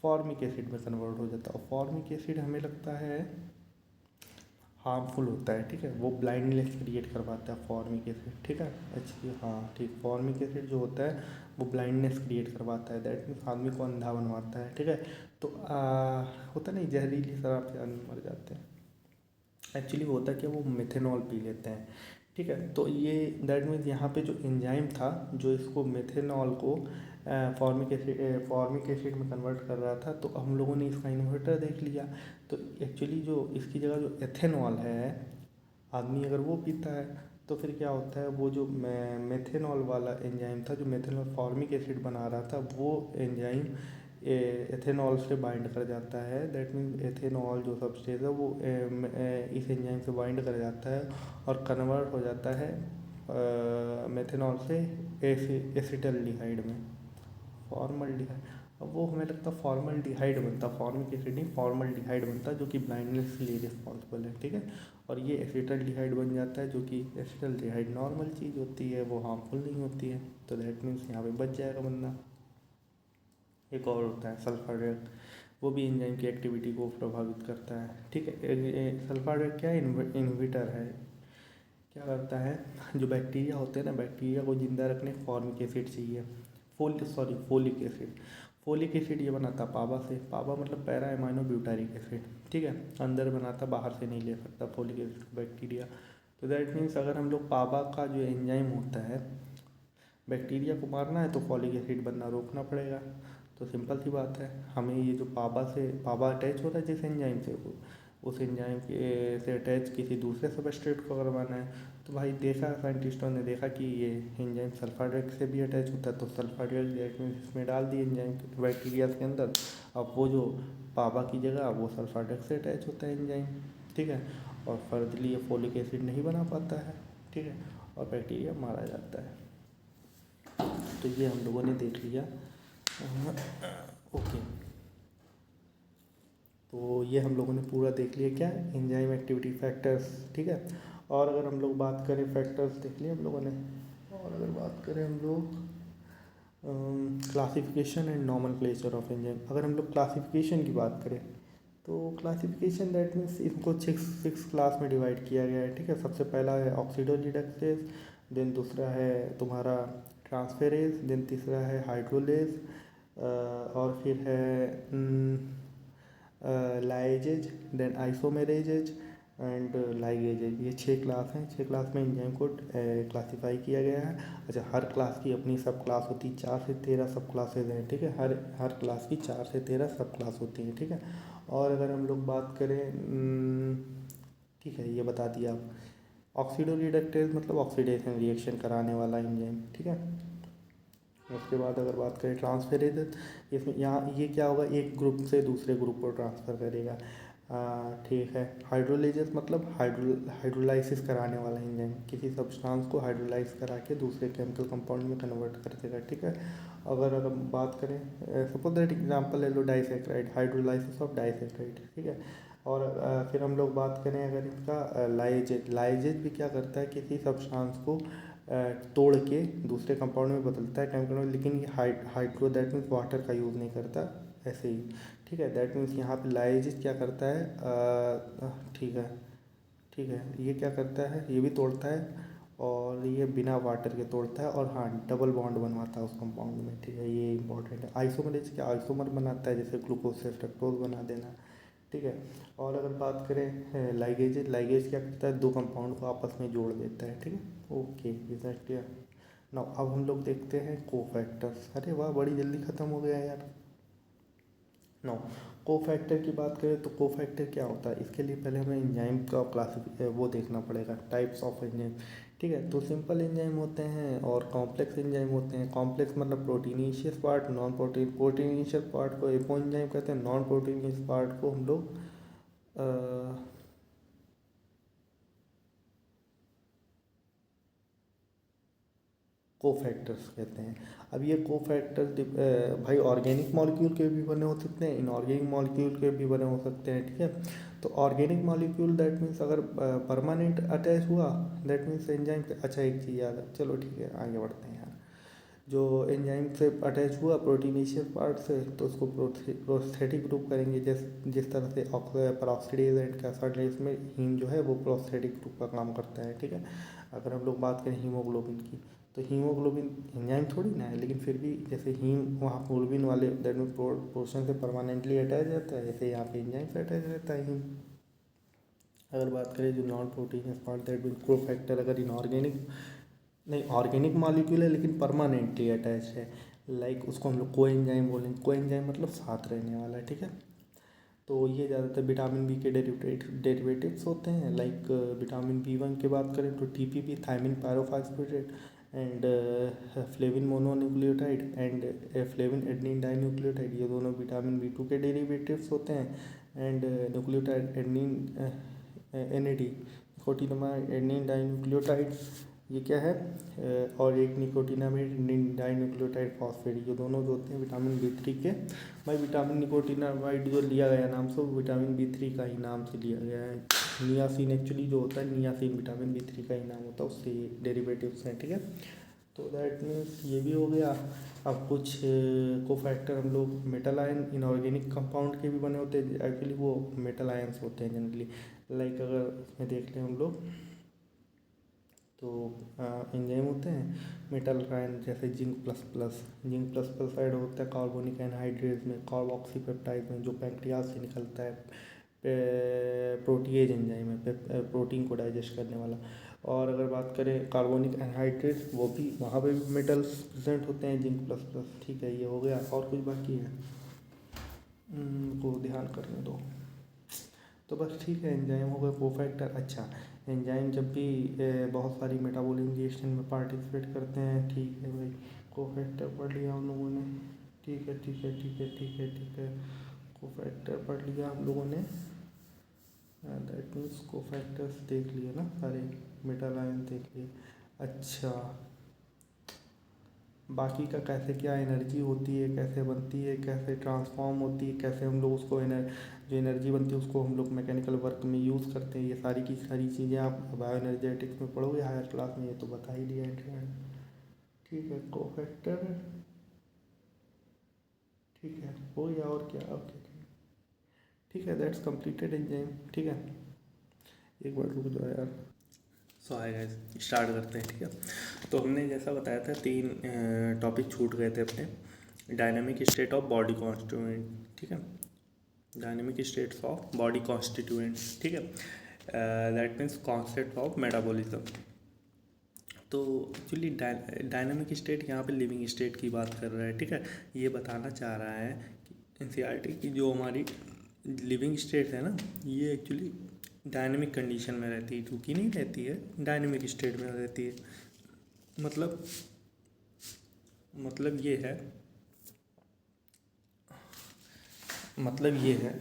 फॉर्मिक एसिड में कन्वर्ट हो जाता है। और फॉर्मिक एसिड हमें लगता है हार्मफुल होता है, ठीक है, वो ब्लाइंडनेस क्रिएट करवाता है फॉर्मिक एसिड, ठीक है। हाँ ठीक, फॉर्मिक एसिड जो होता है वो ब्लाइंडनेस क्रिएट करवाता है, दैट मीन्स आदमी को अंधा बनवाता है, ठीक है। तो होता नहीं, जहरीली शराब से आदमी मर जाते हैं। एक्चुअली होता है कि वो मेथेनॉल पी लेते हैं, ठीक है। तो ये दैट मीन्स यहाँ पे जो एंजाइम था जो इसको मेथेनॉल को फॉर्मिक एसिड में कन्वर्ट कर रहा था, तो हम लोगों ने इसका इन्वर्टर देख लिया। तो एक्चुअली जो इसकी जगह जो एथेनॉल है, आदमी अगर वो पीता है तो फिर क्या होता है, वो जो मेथेनॉल वाला एंजाइम था जो मेथेनॉल फॉर्मिक एसिड बना रहा था, वो एंजाइम एथेनॉल से बाइंड कर जाता है। दैट मीन्स एथेनॉल जो सब्सटेंस है वो इस एंजाइम से बाइंड कर जाता है और कन्वर्ट हो जाता है मेथेनॉल से एसिटल्डिहाइड में, फॉर्मल्डिहाइड। अब वो हमें लगता है फॉर्मल्डिहाइड बनता, फॉर्मिक एसिड नहीं, फॉर्मल्डिहाइड बनता, जो कि ब्लाइंडनेस के लिए रिस्पॉन्सिबल है, ठीक है। और ये एसिटल्डिहाइड बन जाता है, जो कि एसिटल्डिहाइड नॉर्मल चीज़ होती है, वो हार्मफुल नहीं होती है। तो दैट मीन्स यहाँ पे बच जाएगा बंदा। एक और होता है सल्फर ड्रग, वो भी एंजाइम की एक्टिविटी को प्रभावित करता है, ठीक है। सल्फर ड्रग क्या है, इनहिबिटर है। क्या करता है, जो बैक्टीरिया होते हैं ना, बैक्टीरिया को जिंदा रखने फॉर्मिक एसिड चाहिए, फोलिक एसिड ये बनाता पाबा से, पाबा मतलब पैरा एमाइनो ब्यूटारिक एसिड, ठीक है। अंदर बनाता, बाहर से नहीं ले सकता फोलिक एसिड बैक्टीरिया। तो दैट मीन्स अगर हम लोग पाबा का जो एंजाइम होता है, बैक्टीरिया को मारना है तो फॉलिक एसिड बनना रोकना पड़ेगा। तो सिंपल सी बात है, हमें ये जो पाबा अटैच हो रहा है जिस एंजाइम से, उस एंजाइम के से अटैच किसी दूसरे सबस्ट्रेट को करवाना है। तो भाई देखा, साइंटिस्टों ने देखा कि ये एंजाइम सल्फर ड्रग से भी अटैच होता है, तो सल्फर ड्रग इसमें डाल दी एंजाइम बैक्टीरिया के अंदर। अब वो जो पाबा की जगह वो सल्फर ड्रग से अटैच होता है एंजाइम, ठीक है। और फर्दरली ये फोलिक एसिड नहीं बना पाता है, ठीक है, और बैक्टीरिया मारा जाता है। तो ये हम लोगों ने देख लिया, ओके। तो ये हम लोगों ने पूरा देख लिया क्या, एंजाइम एक्टिविटी फैक्टर्स, ठीक है। और अगर हम लोग बात करें, फैक्टर्स देख लिए हम लोगों ने, और अगर बात करें हम लोग classification and nomenclature of enzyme, अगर हम लोग क्लासिफिकेशन की बात करें तो क्लासिफिकेशन दैट मीन्स इनको सिक्स क्लास में डिवाइड किया गया है, ठीक है। सबसे पहला है ऑक्सीडोरिडक्टेज, देन दूसरा है तुम्हारा ट्रांसफेरेज, देन तीसरा है हाइड्रोलेज, और फिर है लाइजेज, देन आइसोमेरेजेज एंड लाइगेजेज। ये 6 क्लास हैं, 6 क्लास में एंजाइम को क्लासीफाई किया गया है। अच्छा, हर क्लास की अपनी सब क्लास होती है, 4 से 13 सब क्लासेज हैं, ठीक है। हर क्लास की 4 से 13 सब क्लास होती हैं, ठीक है। और अगर हम लोग बात करें, ठीक है, ये बता दिया आप। ऑक्सीडोरिडक्टेज मतलब ऑक्सीडेशन रिएक्शन कराने वाला एंजाइम, ठीक है। उसके बाद अगर बात करें ट्रांसफेरेज, इसमें यहाँ ये क्या होगा, एक ग्रुप से दूसरे ग्रुप को ट्रांसफ़र करेगा। ठीक है। हाइड्रोलाइसिस मतलब हाइड्रोलाइसिस कराने वाला एंजाइम, किसी सब्सटेंस को हाइड्रोलाइज करा के दूसरे केमिकल कंपाउंड में कन्वर्ट कर देगा, ठीक है। अगर हम बात करें, सपोज दैट एग्जांपल ले लो डाइसैक्राइड, हाइड्रोलाइसिस ऑफ डाइसैक्राइड, ठीक है। और फिर हम लोग बात करें अगर इसका लाइजेज भी क्या करता है, किसी सब्सटेंस को तोड़ के दूसरे कंपाउंड में बदलता है केमिकल में, लेकिन ये हाइड्रो दैट मीन्स वाटर का यूज़ नहीं करता, ऐसे ही, ठीक है। दैट मीन्स यहाँ पे लाइजेज क्या करता है, ठीक है, ठीक है, ये क्या करता है, ये भी तोड़ता है और ये बिना वाटर के तोड़ता है, और हाँ डबल बॉन्ड बनवाता है उस कंपाउंड में, ठीक है, ये इंपॉर्टेंट है। आइसोमरेज क्या आइसोमर बनाता है, जैसे ग्लूकोज से फ्रक्टोज बना देना, ठीक है। और अगर बात करें लाइगेज, लाइगेज क्या करता है, दो कंपाउंड को आपस में जोड़ देता है, ठीक है। Okay, is that clear. Now अब हम लोग देखते हैं कोफैक्टर्स। अरे वाह, बड़ी जल्दी ख़त्म हो गया यार। नो, कोफैक्टर की बात करें तो कोफैक्टर क्या होता है, इसके लिए पहले हमें एंजाइम का वो देखना पड़ेगा, टाइप्स ऑफ एंजाइम, ठीक है। तो सिंपल एंजाइम होते हैं और कॉम्प्लेक्स एंजाइम होते हैं। कॉम्प्लेक्स मतलब proteinaceous part, non proteinaceous part को एपो एंजाइम कहते हैं, नॉन प्रोटीनिशियस पार्ट को हम लोग कोफैक्टर्स कहते हैं। अब ये कोफैक्टर्स भाई ऑर्गेनिक मॉलिक्यूल के भी बने हो सकते हैं, इनऑर्गेनिक मॉलिक्यूल के भी बने हो सकते हैं, ठीक है। तो ऑर्गेनिक मॉलिक्यूल दैट मीन्स अगर परमानेंट अटैच हुआ, दैट मीन्स एंजाइम पे, अच्छा एक चीज़ याद है, चलो ठीक है आगे बढ़ते हैं यार। जो एंजाइम से अटैच हुआ प्रोटीनेशियस पार्ट से, तो उसको प्रोस्थेटिक ग्रुप करेंगे, जिस तरह से पेरोक्सिडेज एंड कैसाडेज में हीम जो है वो प्रोस्थेटिक ग्रुप का काम करता है, ठीक है। अगर हम लोग बात करें हीमोग्लोबिन की, तो हीमोग्लोबिन एंजाइम थोड़ी ना है, लेकिन फिर भी जैसे हीम वहाँ ग्लोबिन वाले दैट मीन पोर्शन से परमानेंटली अटैच रहता है, जैसे यहाँ पे एंजाइम से अटैच रहता है हीम। अगर बात करें जो non proteinaceous part that mean cofactor, अगर इनऑर्गेनिक नहीं, ऑर्गेनिक मॉलिक्यूल है लेकिन परमानेंटली अटैच है, लाइक उसको हम लोग को एंजाइम बोलेंगे। को एंजाइम मतलब साथ रहने वाला है, ठीक है। तो ये ज़्यादातर विटामिन बी के डेरिवेटिव्स होते हैं, लाइक विटामिन बी1 की बात करें तो TPP, thiamine pyrophosphate, and flavin mononucleotide and flavin adenine dinucleotide, ये दोनों विटामिन बी2 के डेरिवेटिव्स होते हैं। And nucleotide adenine NAD, nicotinamide adenine dinucleotide, ये क्या है, और एक निकोटीनामाइड डाइन्यूक्लियोटाइड फॉस्फेट, ये दोनों जो होते हैं विटामिन बी3 के। भाई विटामिन निकोटीनामाइड जो लिया गया नाम से, वो विटामिन बी3 का ही नाम से लिया गया है। नियासिन एक्चुअली जो होता है, नियासिन विटामिन बी3 का ही नाम होता है, उससे डेरिवेटिव्स हैं, ठीक है। तो दैट मीन्स ये भी हो गया। अब कुछ कोफैक्टर हम लोग मेटल आयन इनऑर्गेनिक कंपाउंड के भी बने होते हैं, एक्चुअली वो मेटल आयन्स होते हैं जनरली, लाइक अगर इसमें देख लें हम लोग तो एंजाइम होते हैं मेटल आयन, जैसे जिंक प्लस प्लस ऐड होता है कार्बोनिक एनहाइड्रेज में, कार्बोक्सीपेप्टाइड में, जो पैंक्रियाज से निकलता है, प्रोटीएज एंजाइम है, प्रोटीन को डाइजेस्ट करने वाला। और अगर बात करें कार्बोनिक एनहाइड्रेट, वो भी वहाँ पे भी मेटल्स प्रेजेंट होते हैं, जिंक प्लस प्लस, ठीक है। ये हो गया, और कुछ बाकी है को ध्यान करने दो। तो बस ठीक है, एंजाइम हो गए कोफैक्टर। अच्छा, एंजाइम जब भी बहुत सारी मेटाबॉलिक रिएक्शन में पार्टिसिपेट करते हैं, ठीक है भाई, कोफैक्टर पढ़ लिया हम लोगों ने, ठीक है ठीक है ठीक है ठीक है ठीक है, कोफैक्टर पढ़ लिया हम लोगों ने, दैट मीन्स कोफैक्टर्स देख लिए ना सारे, मेटल आयन देख लिए। अच्छा, बाकी का कैसे क्या एनर्जी होती है, कैसे बनती है, कैसे ट्रांसफॉर्म होती है, कैसे हम लोग उसको जो एनर्जी बनती है उसको हम लोग मैकेनिकल वर्क में यूज़ करते हैं, ये सारी की सारी चीज़ें आप बायो एनर्जेटिक्स में पढ़ोगे हायर क्लास में, ये तो बता ही दिया है, ठीक है। कोफैक्टर, ठीक है, हो गया, और क्या, ओके ठीक है, दैट्स कंप्लीटेड एंजाइम, ठीक है। एक बार रुक जाओ यार। सो हाय गाइस, स्टार्ट करते हैं, ठीक है। तो हमने जैसा बताया था 3 टॉपिक छूट गए थे अपने, dynamic state of body constituent, ठीक है, dynamic states of body constituents, ठीक है, that means concept of metabolism. तो एक्चुअली डायनामिक स्टेट यहाँ पे लिविंग स्टेट की बात कर रहा है, ठीक है। ये बताना चाह रहा है कि एनसीईआरटी की जो हमारी लिविंग स्टेट है ना, ये एक्चुअली डायनेमिक कंडीशन में रहती है, क्योंकि नहीं रहती है, डायनेमिक स्टेट में रहती है। मतलब ये है, मतलब ये है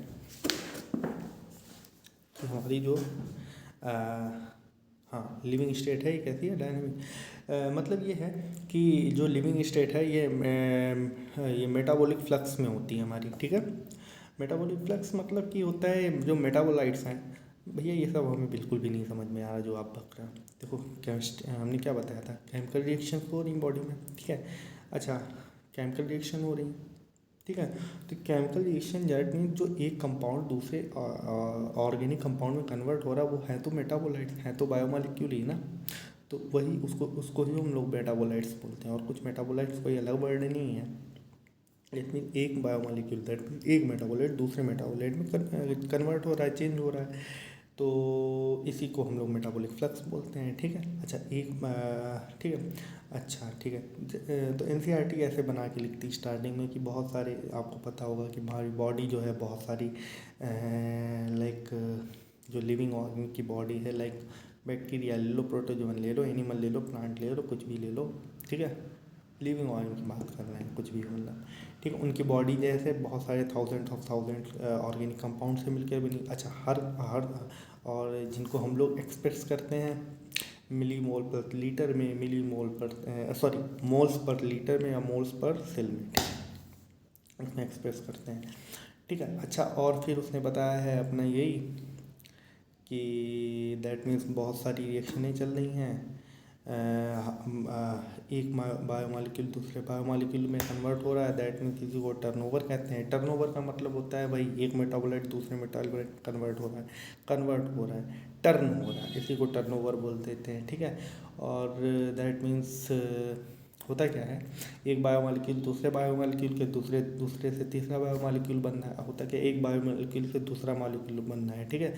कि हमारी जो हाँ लिविंग स्टेट है ये कैसी है, डायनामिक। मतलब ये है कि जो लिविंग स्टेट है ये मेटाबॉलिक फ्लक्स में होती है हमारी, ठीक है। मेटाबॉलिक फ्लक्स मतलब कि होता है जो मेटाबोलाइट्स हैं, भैया ये सब हमें बिल्कुल भी नहीं समझ में आ रहा जो आप बक रहे हो। देखो केमिस्ट हमने क्या बताया था, केमिकल रिएक्शन हो रही बॉडी में, ठीक है। अच्छा, केमिकल रिएक्शन हो रही, ठीक है। तो केमिकल रिएक्शन दैट मीन्स जो एक कंपाउंड दूसरे ऑर्गेनिक कंपाउंड में कन्वर्ट हो रहा है, वो है तो मेटाबोलाइट्स, है तो बायोमोलिक्यूल ही ना। तो वही उसको उसको ही हम लोग मेटाबोलाइट्स बोलते हैं। और कुछ मेटाबोलाइट्स कोई अलग वर्ड नहीं है, इट मीन एक बायोमोलिक्यूल दैट मीन एक मेटाबोलाइट दूसरे मेटाबोलाइट में कन्वर्ट हो रहा है, चेंज हो रहा है। तो इसी को हम लोग मेटाबॉलिक फ्लक्स बोलते हैं, ठीक है। अच्छा ठीक है। अच्छा ठीक है। तो एनसीईआरटी ऐसे बना के लिखती स्टार्टिंग में कि बहुत सारे, आपको पता होगा कि हमारी बॉडी जो है बहुत सारी लाइक जो लिविंग ऑर्गन की बॉडी है, लाइक बैक्टीरिया ले लो, प्रोटोजोवन ले लो, एनिमल ले लो, प्लांट ले लो, कुछ भी ले लो, ठीक है। लिविंग ऑर्गन की बात कर रहे हैं, कुछ भी मतलब, ठीक है। उनकी बॉडी जैसे बहुत सारे थाउजेंड ऑर्गेनिक कंपाउंड से मिलकर बनी। अच्छा, हर हर और जिनको हम लोग एक्सप्रेस करते हैं मिली मोल पर लीटर में, मिली मोल पर सॉरी मोल्स पर लीटर में या मोल्स पर सेल में, उसमें एक्सप्रेस करते हैं, ठीक है। अच्छा, और फिर उसने बताया है अपना यही कि दैट मीन्स बहुत सारी रिएक्शनें चल रही हैं, एक बायोमोलिक्यूल दूसरे बायोमोलिक्यूल में कन्वर्ट हो रहा है, दैट मीन्स किसी को टर्नओवर कहते हैं। टर्नओवर का मतलब होता है भाई एक मेटाबोलाइट दूसरे मेटाबोलाइट कन्वर्ट हो रहा है, टर्न हो रहा है, इसी को टर्नओवर बोल देते हैं, ठीक है। और दैट मीन्स होता क्या है, एक बायोमोलिक्यूल दूसरे बायोमोलिक्यूल के दूसरे दूसरे से तीसरा बायोमोलिक्यूल बनना है, होता क्या एक बायोमोलिक्यूल से दूसरा मॉलिक्यूल बनना है, ठीक है।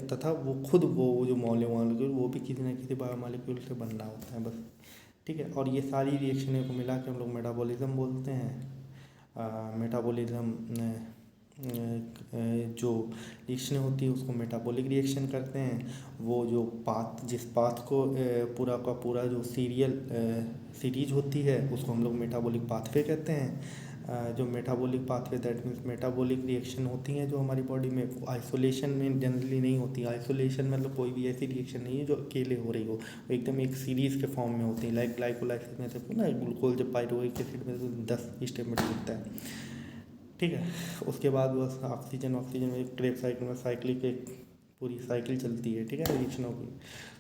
तथा वो खुद वो जो मॉलिक्यूल वो भी किसी न किसी बायोमोलिक्यूल से बनना होता है, बस, ठीक है। और ये सारी रिएक्शनें को मिला के हम लोग मेटाबॉलिज्म बोलते हैं। मेटाबॉलिज्म जो रिएक्शनें होती है उसको मेटाबॉलिक रिएक्शन करते हैं। वो जो पाथ जिस पाथ को पूरा का पूरा जो सीरीज होती है उसको हम लोग मेटाबॉलिक पाथवे कहते हैं। जो metabolic pathway that means metabolic reaction होती हैं जो हमारी बॉडी में आइसोलेशन में जनरली नहीं होती। आइसोलेशन मतलब कोई भी ऐसी रिएक्शन नहीं है जो अकेले हो रही हो, एकदम एक सीरीज़ के फॉर्म में होती है। लाइक ग्लाइकोलाइसिस में देखो ना, ग्लूकोज जब पाइरुवेट एसिड में तो 10 स्टेप में टूटता है, ठीक है। उसके बाद बस ऑक्सीजन में एक क्रेब साइकिल में साइक्लिक एक पूरी साइकिल चलती है, ठीक है, रिएक्शनों की।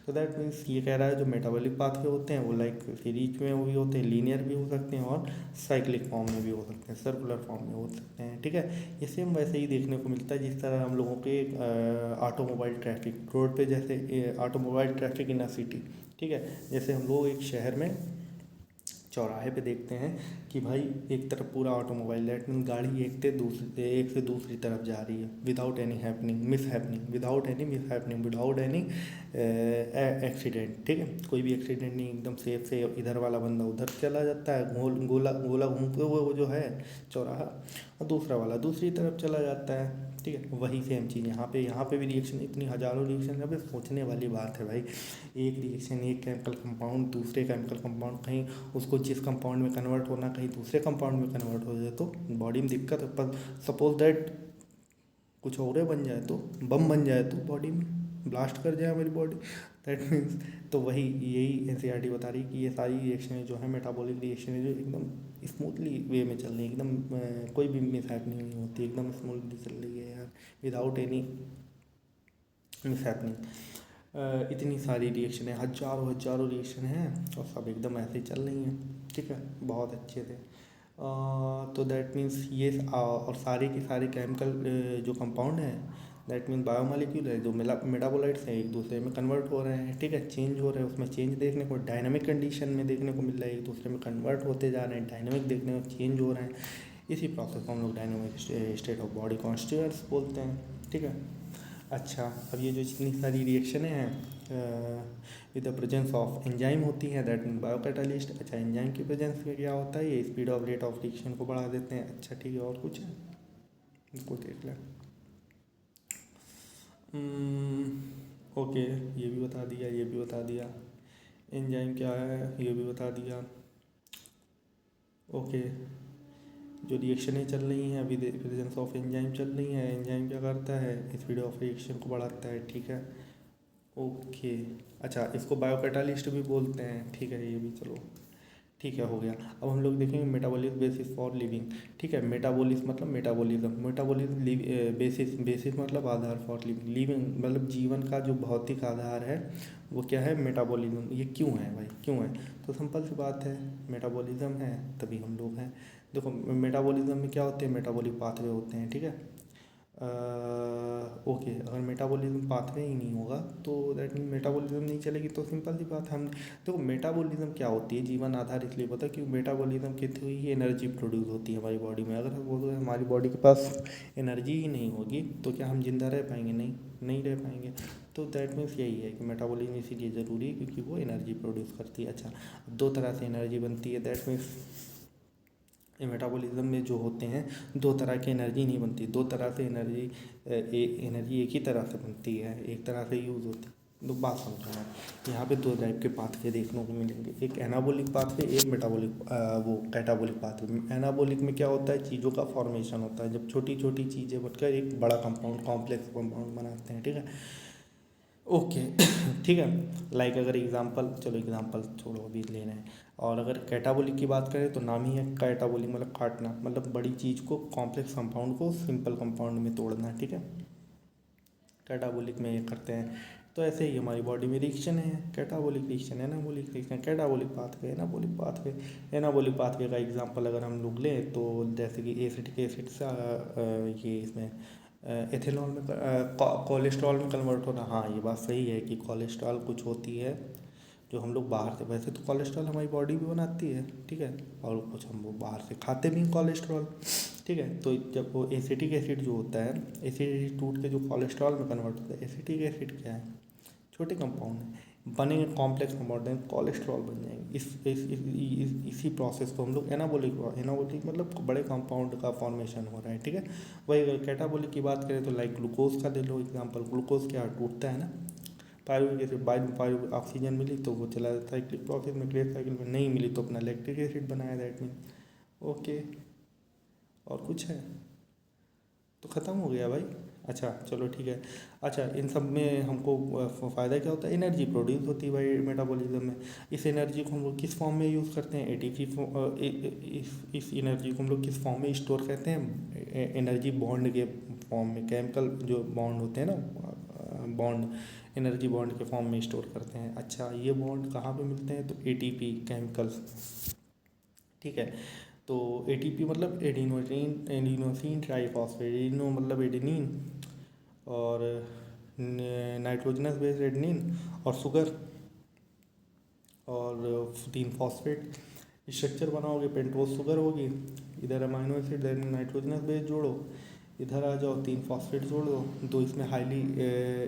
तो दैट मीन्स ये कह रहा है जो मेटाबॉलिक पाथवे होते हैं वो लाइक सीरीज में वो भी होते हैं, लीनियर भी हो सकते हैं और साइक्लिक फॉर्म में भी हो सकते हैं, सर्कुलर फॉर्म में हो सकते हैं, ठीक है। ये सेम वैसे ही देखने को मिलता है जिस तरह हम लोगों के ऑटोमोबाइल ट्रैफिक रोड पे, जैसे automobile traffic in a city, ठीक है। जैसे हम लोग एक शहर में चौराहे पे देखते हैं कि भाई एक तरफ पूरा ऑटोमोबाइल, दैट मीन गाड़ी एक से दूसरी तरफ जा रही है without any happening, without any accident, ठीक है। कोई भी एक्सीडेंट नहीं, एकदम सेफ से इधर वाला बंदा उधर चला जाता है, गोला गोला घूमते हुए वो जो है चौराहा, और दूसरा वाला दूसरी तरफ चला जाता है, ठीक है। वही सेम चीज़ यहाँ पे भी रिएक्शन, इतनी हज़ारों रिएक्शन है, बस सोचने वाली बात है भाई। एक रिएक्शन, एक केमिकल कंपाउंड दूसरे केमिकल कंपाउंड, कहीं उसको जिस कंपाउंड में कन्वर्ट होना कहीं दूसरे कंपाउंड में कन्वर्ट हो जाए तो बॉडी में दिक्कत है। पर सपोज दैट कुछ और बन जाए तो, बम बन जाए तो बॉडी में ब्लास्ट कर जाए हमारी बॉडी, दैट मीन्स, तो वही यही एनसीईआरटी बता रही है कि ये सारी रिएक्शनें जो है मेटाबॉलिक रिएक्शनें जो एकदम स्मूथली वे में चल रही है, एकदम कोई भी मिसहैपनिंग नहीं होती, एकदम स्मूथली चल रही है यार, विदाउट एनी मिसहैपनिंग। इतनी सारी रिएक्शन है, हजारों रिएक्शन हैं और सब एकदम ऐसे ही चल रही हैं, ठीक है, बहुत अच्छे से। तो दैट मीन्स ये और सारे के सारे केमिकल जो कंपाउंड हैं दैट मीन बायोमोलिक्यूल है जो मेटाबोलाइट्स हैं एक दूसरे में कन्वर्ट हो रहे हैं, ठीक है, चेंज हो रहे हैं, उसमें चेंज देखने को डायनामिक कंडीशन में देखने को मिल रहा है, एक दूसरे में कन्वर्ट होते जा रहे हैं, डायनामिक देखने में चेंज हो रहे हैं। इसी प्रोसेस को हम लोग dynamic state of body constituents बोलते हैं, ठीक है। अच्छा, अब ये जो जितनी सारी रिएक्शनें हैं with the presence of enzyme होती हैं दैट मीन बायोकैटालिस्ट। अच्छा, एंजाइम की प्रेजेंस में क्या होता है, ये speed of rate of reaction को बढ़ा देते हैं। अच्छा ठीक है, और कुछ है इनको देख लें। ओके, ये भी बता दिया एंजाइम क्या है, ये भी बता दिया, ओके। जो रिएक्शनें चल रही हैं विद प्रेजेंस ऑफ एंजाइम चल रही हैं, एंजाइम क्या करता है, स्पीड ऑफ रिएक्शन को बढ़ाता है, ठीक है। ओके, अच्छा इसको बायोकैटालिस्ट भी बोलते हैं, ठीक है, ये भी चलो ठीक है, हो गया। अब हम लोग देखेंगे मेटाबॉलिज्म बेसिस फॉर लिविंग, ठीक है। मेटाबॉलिज्म मतलब मेटाबॉलिज्म बेसिस, बेसिस मतलब आधार फॉर लिविंग, लिविंग मतलब जीवन का जो भौतिक आधार है वो क्या है, मेटाबॉलिज्म। ये क्यों है भाई, क्यों है? तो सिंपल सी बात है, मेटाबॉलिज्म है तभी हम लोग हैं। देखो मेटाबॉलिज्म में क्या होते हैं, मेटाबॉलिक पाथवे होते हैं, ठीक है। ओके, अगर मेटाबॉलिज्म पाथवे ही नहीं होगा तो दैट मीन मेटाबॉलिज्म नहीं चलेगी। तो सिंपल सी बात, हम देखो मेटाबॉलिज्म क्या होती है, जीवन आधार इसलिए होता है क्योंकि मेटाबॉलिज्म के थ्रू ही एनर्जी प्रोड्यूस होती है हमारी बॉडी में। अगर हम बोलो हमारी बॉडी के पास एनर्जी ही नहीं होगी तो क्या हम जिंदा रह पाएंगे? नहीं, नहीं रह पाएंगे। तो दैट मीन्स यही है कि मेटाबॉलिज्म इसीलिए ज़रूरी है क्योंकि वो एनर्जी प्रोड्यूस करती है। अच्छा, दो तरह से एनर्जी बनती है, दैट मीन्स मेटाबॉलिज्म में जो होते हैं दो तरह की एनर्जी नहीं बनती, दो तरह से एनर्जी, एनर्जी एक ही तरह से बनती है, एक तरह से यूज़ होती है। तो बात समझना, यहाँ पे दो टाइप के पाथवे देखने को मिलेंगे, एक एनाबॉलिक पाथवे, एक मेटाबॉलिक वो कैटाबॉलिक पाथवे। एनाबॉलिक में क्या होता है, चीज़ों का फॉर्मेशन होता है, जब छोटी छोटी चीज़ें बनकर एक बड़ा कंपाउंड, कॉम्प्लेक्स कंपाउंड बनाते हैं, ठीक है। ओके ठीक है, लाइक अगर एग्जांपल, चलो एग्जांपल छोड़ो अभी लेना है। और अगर कैटाबॉलिक की बात करें तो नाम ही है कैटाबॉलिक, मतलब काटना, मतलब बड़ी चीज़ को, कॉम्प्लेक्स कंपाउंड को सिंपल कंपाउंड में तोड़ना, ठीक है। कैटाबॉलिक में ये करते हैं। तो ऐसे ही हमारी बॉडी में रिएक्शन है, catabolic reaction, anabolic reaction, catabolic pathway, anabolic pathway. Anabolic pathway का एग्जांपल अगर हम लोग लें तो जैसे कि एसिटिक एसिड से ये इसमें एथेनॉल में कोलेस्ट्रॉल में कन्वर्ट होना। हाँ, ये बात सही है कि कोलेस्ट्रॉल कुछ होती है जो हम लोग बाहर से, वैसे तो कोलेस्ट्रॉल हमारी बॉडी भी बनाती है, ठीक है, और कुछ हम वो बाहर से खाते भी हैं कोलेस्ट्रॉल, ठीक है। तो जब वो एसिटिक एसिड जो होता है, एसिड एसिड टूट के जो कोलेस्ट्रॉल में कन्वर्ट होता है, एसिटिक एसिड क्या है, छोटे कंपाउंड हैं, बनेंगे कॉम्प्लेक्स कंपाउंड हैं, कोलेस्ट्रॉल बन जाएंगे। इसी प्रोसेस को हम लोग एनाबॉलिक, एनाबॉलिक मतलब बड़े कंपाउंड का फॉर्मेशन हो रहा है, ठीक है। वही अगर कैटाबॉलिक की बात करें तो लाइक ग्लूकोज का ले लो एग्जांपल, ग्लूकोज क्या टूटता है ना, पायरुविक एसिड, पायरु ऑक्सीजन मिली तो वो चला जाता है साइक्लिक प्रोसेस में, क्रेज साइकिल में, नहीं मिली तो अपना लैक्टिक एसिड बनाया, दैट मीन ओके। और कुछ है तो ख़त्म हो गया भाई। अच्छा चलो ठीक है। अच्छा, इन सब में हमको फ़ायदा क्या होता है, एनर्जी प्रोड्यूस होती है भाई मेटाबॉलिज्म में। इस एनर्जी को हम लोग किस फॉर्म में यूज़ करते हैं, एटीपी। इस एनर्जी को हम लोग किस फॉर्म में स्टोर करते हैं, एनर्जी बॉन्ड के फॉर्म में, केमिकल जो बॉन्ड होते हैं ना, बॉन्ड, एनर्जी बॉन्ड के फॉर्म में स्टोर करते हैं। अच्छा, ये बॉन्ड कहाँ पे मिलते हैं, तो एटीपी केमिकल्स, ठीक है। तो एटीपी मतलब एडिनोसिन ट्राईफॉस्फेट, एडिनो मतलब एडेनिन, और नाइट्रोजनस बेस एडेनिन, और शुगर, और तीन फॉस्फेट स्ट्रक्चर बनाओगे, पेंटोस शुगर होगी, इधर अमाइनो एसिड, इधर नाइट्रोजनस बेस जोड़ो, इधर आ जाओ, तीन फॉस्फेट जोड़ दो, दो इसमें हाईली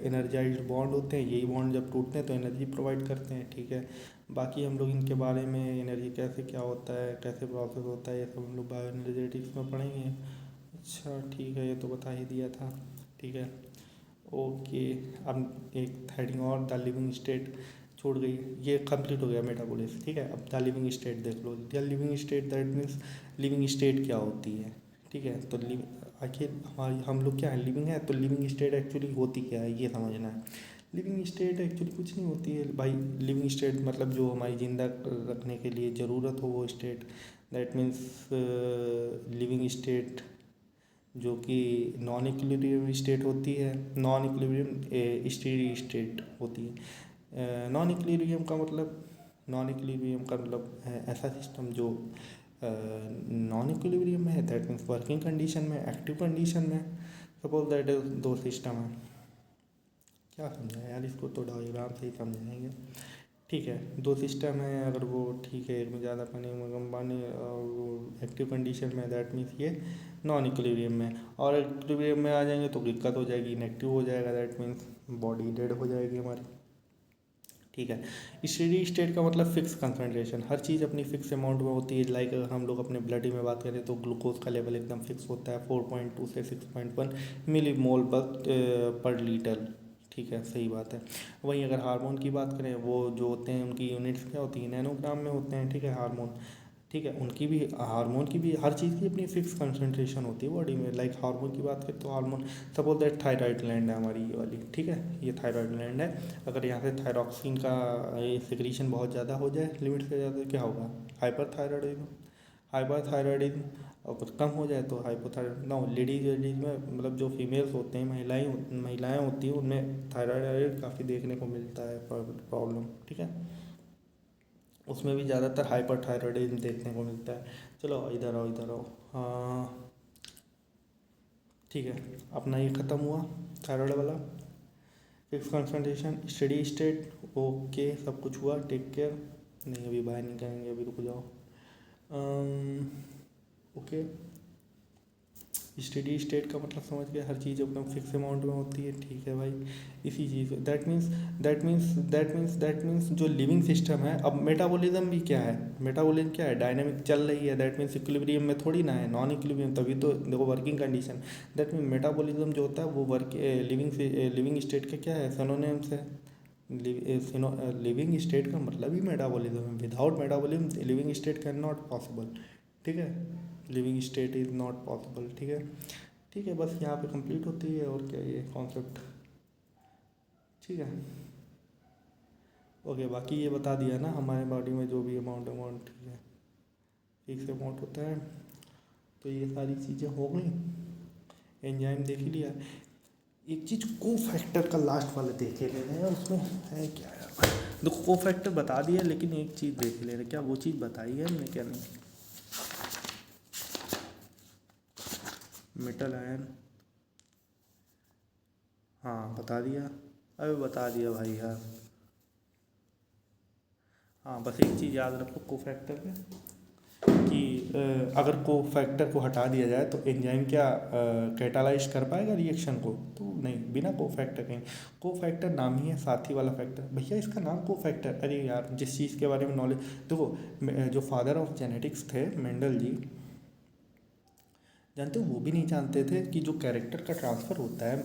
एनर्जाइज्ड बॉन्ड होते हैं, यही बॉन्ड जब टूटते हैं तो एनर्जी प्रोवाइड करते हैं, ठीक है। बाकी हम लोग इनके बारे में, एनर्जी कैसे क्या होता है, कैसे प्रोसेस होता है, ये सब हम लोग बायो एनर्जेटिक्स में पढ़ेंगे। अच्छा ठीक है, ये तो बता ही दिया था, ठीक है। ओके, अब एक हेडिंग और, द लिविंग स्टेट छूट गई, ये कंप्लीट हो गया मेटाबॉलिज्म, ठीक है। अब द लिविंग स्टेट देख लो, the living state that means living state क्या होती है, ठीक है। तो आखिर हमारी, हम लोग क्या है, लिविंग है, तो लिविंग स्टेट एक्चुअली होती क्या है ये समझना है। लिविंग स्टेट एक्चुअली कुछ नहीं होती है भाई, लिविंग स्टेट मतलब जो हमारी ज़िंदा रखने के लिए ज़रूरत हो वो state, that means living state जो कि नॉन इक्विलिब्रियम स्टेट होती है, नॉन इक्विलिब्रियम स्टेडी स्टेट होती है। नॉन इक्विलिब्रियम का मतलब, नॉन इक्विलिब्रियम का मतलब है ऐसा सिस्टम जो नॉन इक्विलिब्रियम में है, दैट मीन्स वर्किंग कंडीशन में, एक्टिव कंडीशन में। सपोज दैट दो सिस्टम है, क्या समझा यार, इसको तो डायग्राम से ही समझाएंगे, ठीक है। दो सिस्टम है, अगर वो ठीक है, एक में ज़्यादा पानी में कम पानी, और वो एक्टिव कंडीशन में, दैट मीन्स ये नॉन इक्विलिब्रियम में। और इक्विलिब्रियम में आ जाएंगे तो दिक्कत हो जाएगी, इनएक्टिव हो जाएगा, दैट मीन्स बॉडी डेड हो जाएगी हमारी, ठीक है। स्टेडी स्टेट का मतलब फिक्स कंसनट्रेशन, हर चीज़ अपनी फिक्स अमाउंट में होती है। लाइक अगर हम लोग अपने ब्लड में बात करें तो ग्लूकोज का लेवल एकदम फिक्स होता है, 4.2 से 6.1 मिली मोल पर लीटर, ठीक है, सही बात है। वहीं अगर हार्मोन की बात करें, वो जो होते हैं उनकी यूनिट्स क्या होती है, नैनोग्राम में होते हैं, ठीक है, हार्मोन, ठीक है। उनकी भी हार्मोन की भी हर चीज़ की अपनी फिक्स कंसंट्रेशन होती है बॉडी में। लाइक हार्मोन की बात करें तो hormone suppose that thyroid gland है हमारी ये वाली, ठीक है, ये थायराइड ग्लैंड है। अगर यहाँ से थायरॉक्सिन का ये सिक्रीशन बहुत ज़्यादा हो जाए, लिमिट से ज़्यादा, तो क्या होगा? हाइपरथायराइडिज्म। हाइपरथायराइडिज्म और कुछ कम हो जाए तो हाइपोथायराइड। ना लेडीज में मतलब जो फीमेल्स होते हैं, महिलाएं होती हैं, उनमें थायराइड काफ़ी देखने को मिलता है प्रॉब्लम, ठीक है। उसमें भी ज़्यादातर हाइपरथायराइडिज्म देखने को मिलता है। चलो इधर आओ, इधर आओ। हाँ ठीक है, अपना ये ख़त्म हुआ थायराइड वाला। Fix concentration, study state, okay, सब कुछ हुआ। Take care. नहीं अभी बाहर नहीं करेंगे, अभी रुक जाओ। ओके, स्टेडी स्टेट का मतलब समझ गए, हर चीज़ अपना फिक्स अमाउंट में होती है, ठीक है भाई। इसी चीज़ दैट मीन्स जो लिविंग सिस्टम है। अब मेटाबॉलिज्म भी क्या है? मेटाबॉलिज्म क्या है? डायनामिक चल रही है, दैट मीन्स इक्विलिब्रियम में थोड़ी ना है, नॉन इक्विलिब्रियम, तभी तो देखो working condition. That means metabolism जो होता है वो लिविंग स्टेट का क्या है? सिनोनिम्स है। लिविंग स्टेट का मतलब ही मेटाबॉलिज्म है। Without metabolism living state can not possible, ठीक है। Living state is not possible, ठीक है। ठीक है, बस यहाँ पे कंप्लीट होती है, और क्या ये कॉन्सेप्ट, ठीक है। ओके, बाकी ये बता दिया ना हमारे बॉडी में जो भी अमाउंट, ठीक है, फिक्स अमाउंट होता है। तो ये सारी चीज़ें हो गई। एंजाइम देख ही लिया। एक चीज़ को फैक्टर का लास्ट वाला देखे ले रहे हैं, उसमें है क्या यार? देखो को फैक्टर बता दिया, लेकिन एक चीज़ देख ले रहे, क्या वो चीज़ बताई है हमने क्या? नहीं, मेटल आयन, हाँ बता दिया। अबे बता दिया भाई यार। हाँ बस एक चीज़ याद रखो को फैक्टर में, कि अगर को फैक्टर को हटा दिया जाए तो एंजाइम क्या कैटालाइज कर पाएगा रिएक्शन को? तो नहीं, बिना को फैक्टर के। को फैक्टर नाम ही है साथी वाला फैक्टर, भैया इसका नाम को फैक्टर। अरे यार जिस चीज़ के बारे में नॉलेज, देखो जो फादर ऑफ जेनेटिक्स थे मेंडल जी, जानते हो वो भी नहीं जानते थे कि जो कैरेक्टर का ट्रांसफ़र होता है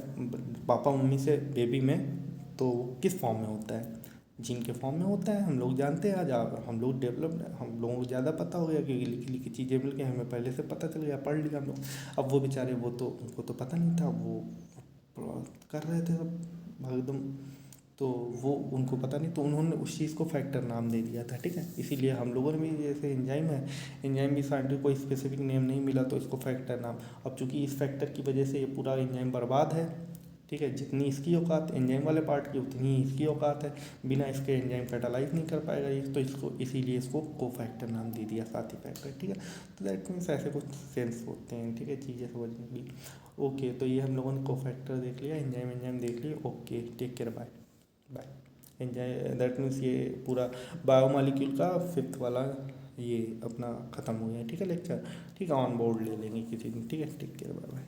पापा मम्मी से बेबी में, तो वो किस फॉर्म में होता है? जीन के फॉर्म में होता है। हम लोग जानते हैं, आज हम लोग डेवलप्ड, हम लोगों को ज़्यादा पता हो गया क्योंकि लिखी लिखी चीज़ें मिल गई, हमें पहले से पता चल गया, पढ़ लिया हम लोग। अब वो बेचारे, वो तो उनको तो पता नहीं था, वो कर रहे थे सब एकदम, तो वो उनको पता नहीं, तो उन्होंने उस चीज़ को फैक्टर नाम दे दिया था, ठीक है। इसीलिए हम लोगों ने भी, जैसे एंजाइम है, एंजाइम भी साइंटिफिक कोई स्पेसिफिक नेम नहीं मिला तो इसको फैक्टर नाम। अब चूंकि इस फैक्टर की वजह से ये पूरा एंजाइम बर्बाद है, ठीक है। जितनी इसकी औकात एंजाइम वाले पार्ट की, उतनी ही इसकी औकात है। बिना इसके एंजाइम कैटालाइज नहीं कर पाएगा ये, तो इसको इसीलिए इसको को फैक्टर नाम दे दिया, साथी फैक्टर, ठीक है। तो दैट मीन्स ऐसे कुछ सेंस होते हैं, ठीक है, चीज़ें समझने की। ओके, तो ये हम लोगों ने को फैक्टर देख लिया, एंजाइम देख लिया। Okay, take care, bye bye. Enjoy, that means ये पूरा बायोमॉलिक्यूल का फिफ्थ वाला ये अपना ख़त्म हो गया, ठीक है, लेक्चर, ठीक है। ऑन बोर्ड ले लेंगे किसी दिन, ठीक है। Take care, bye bye.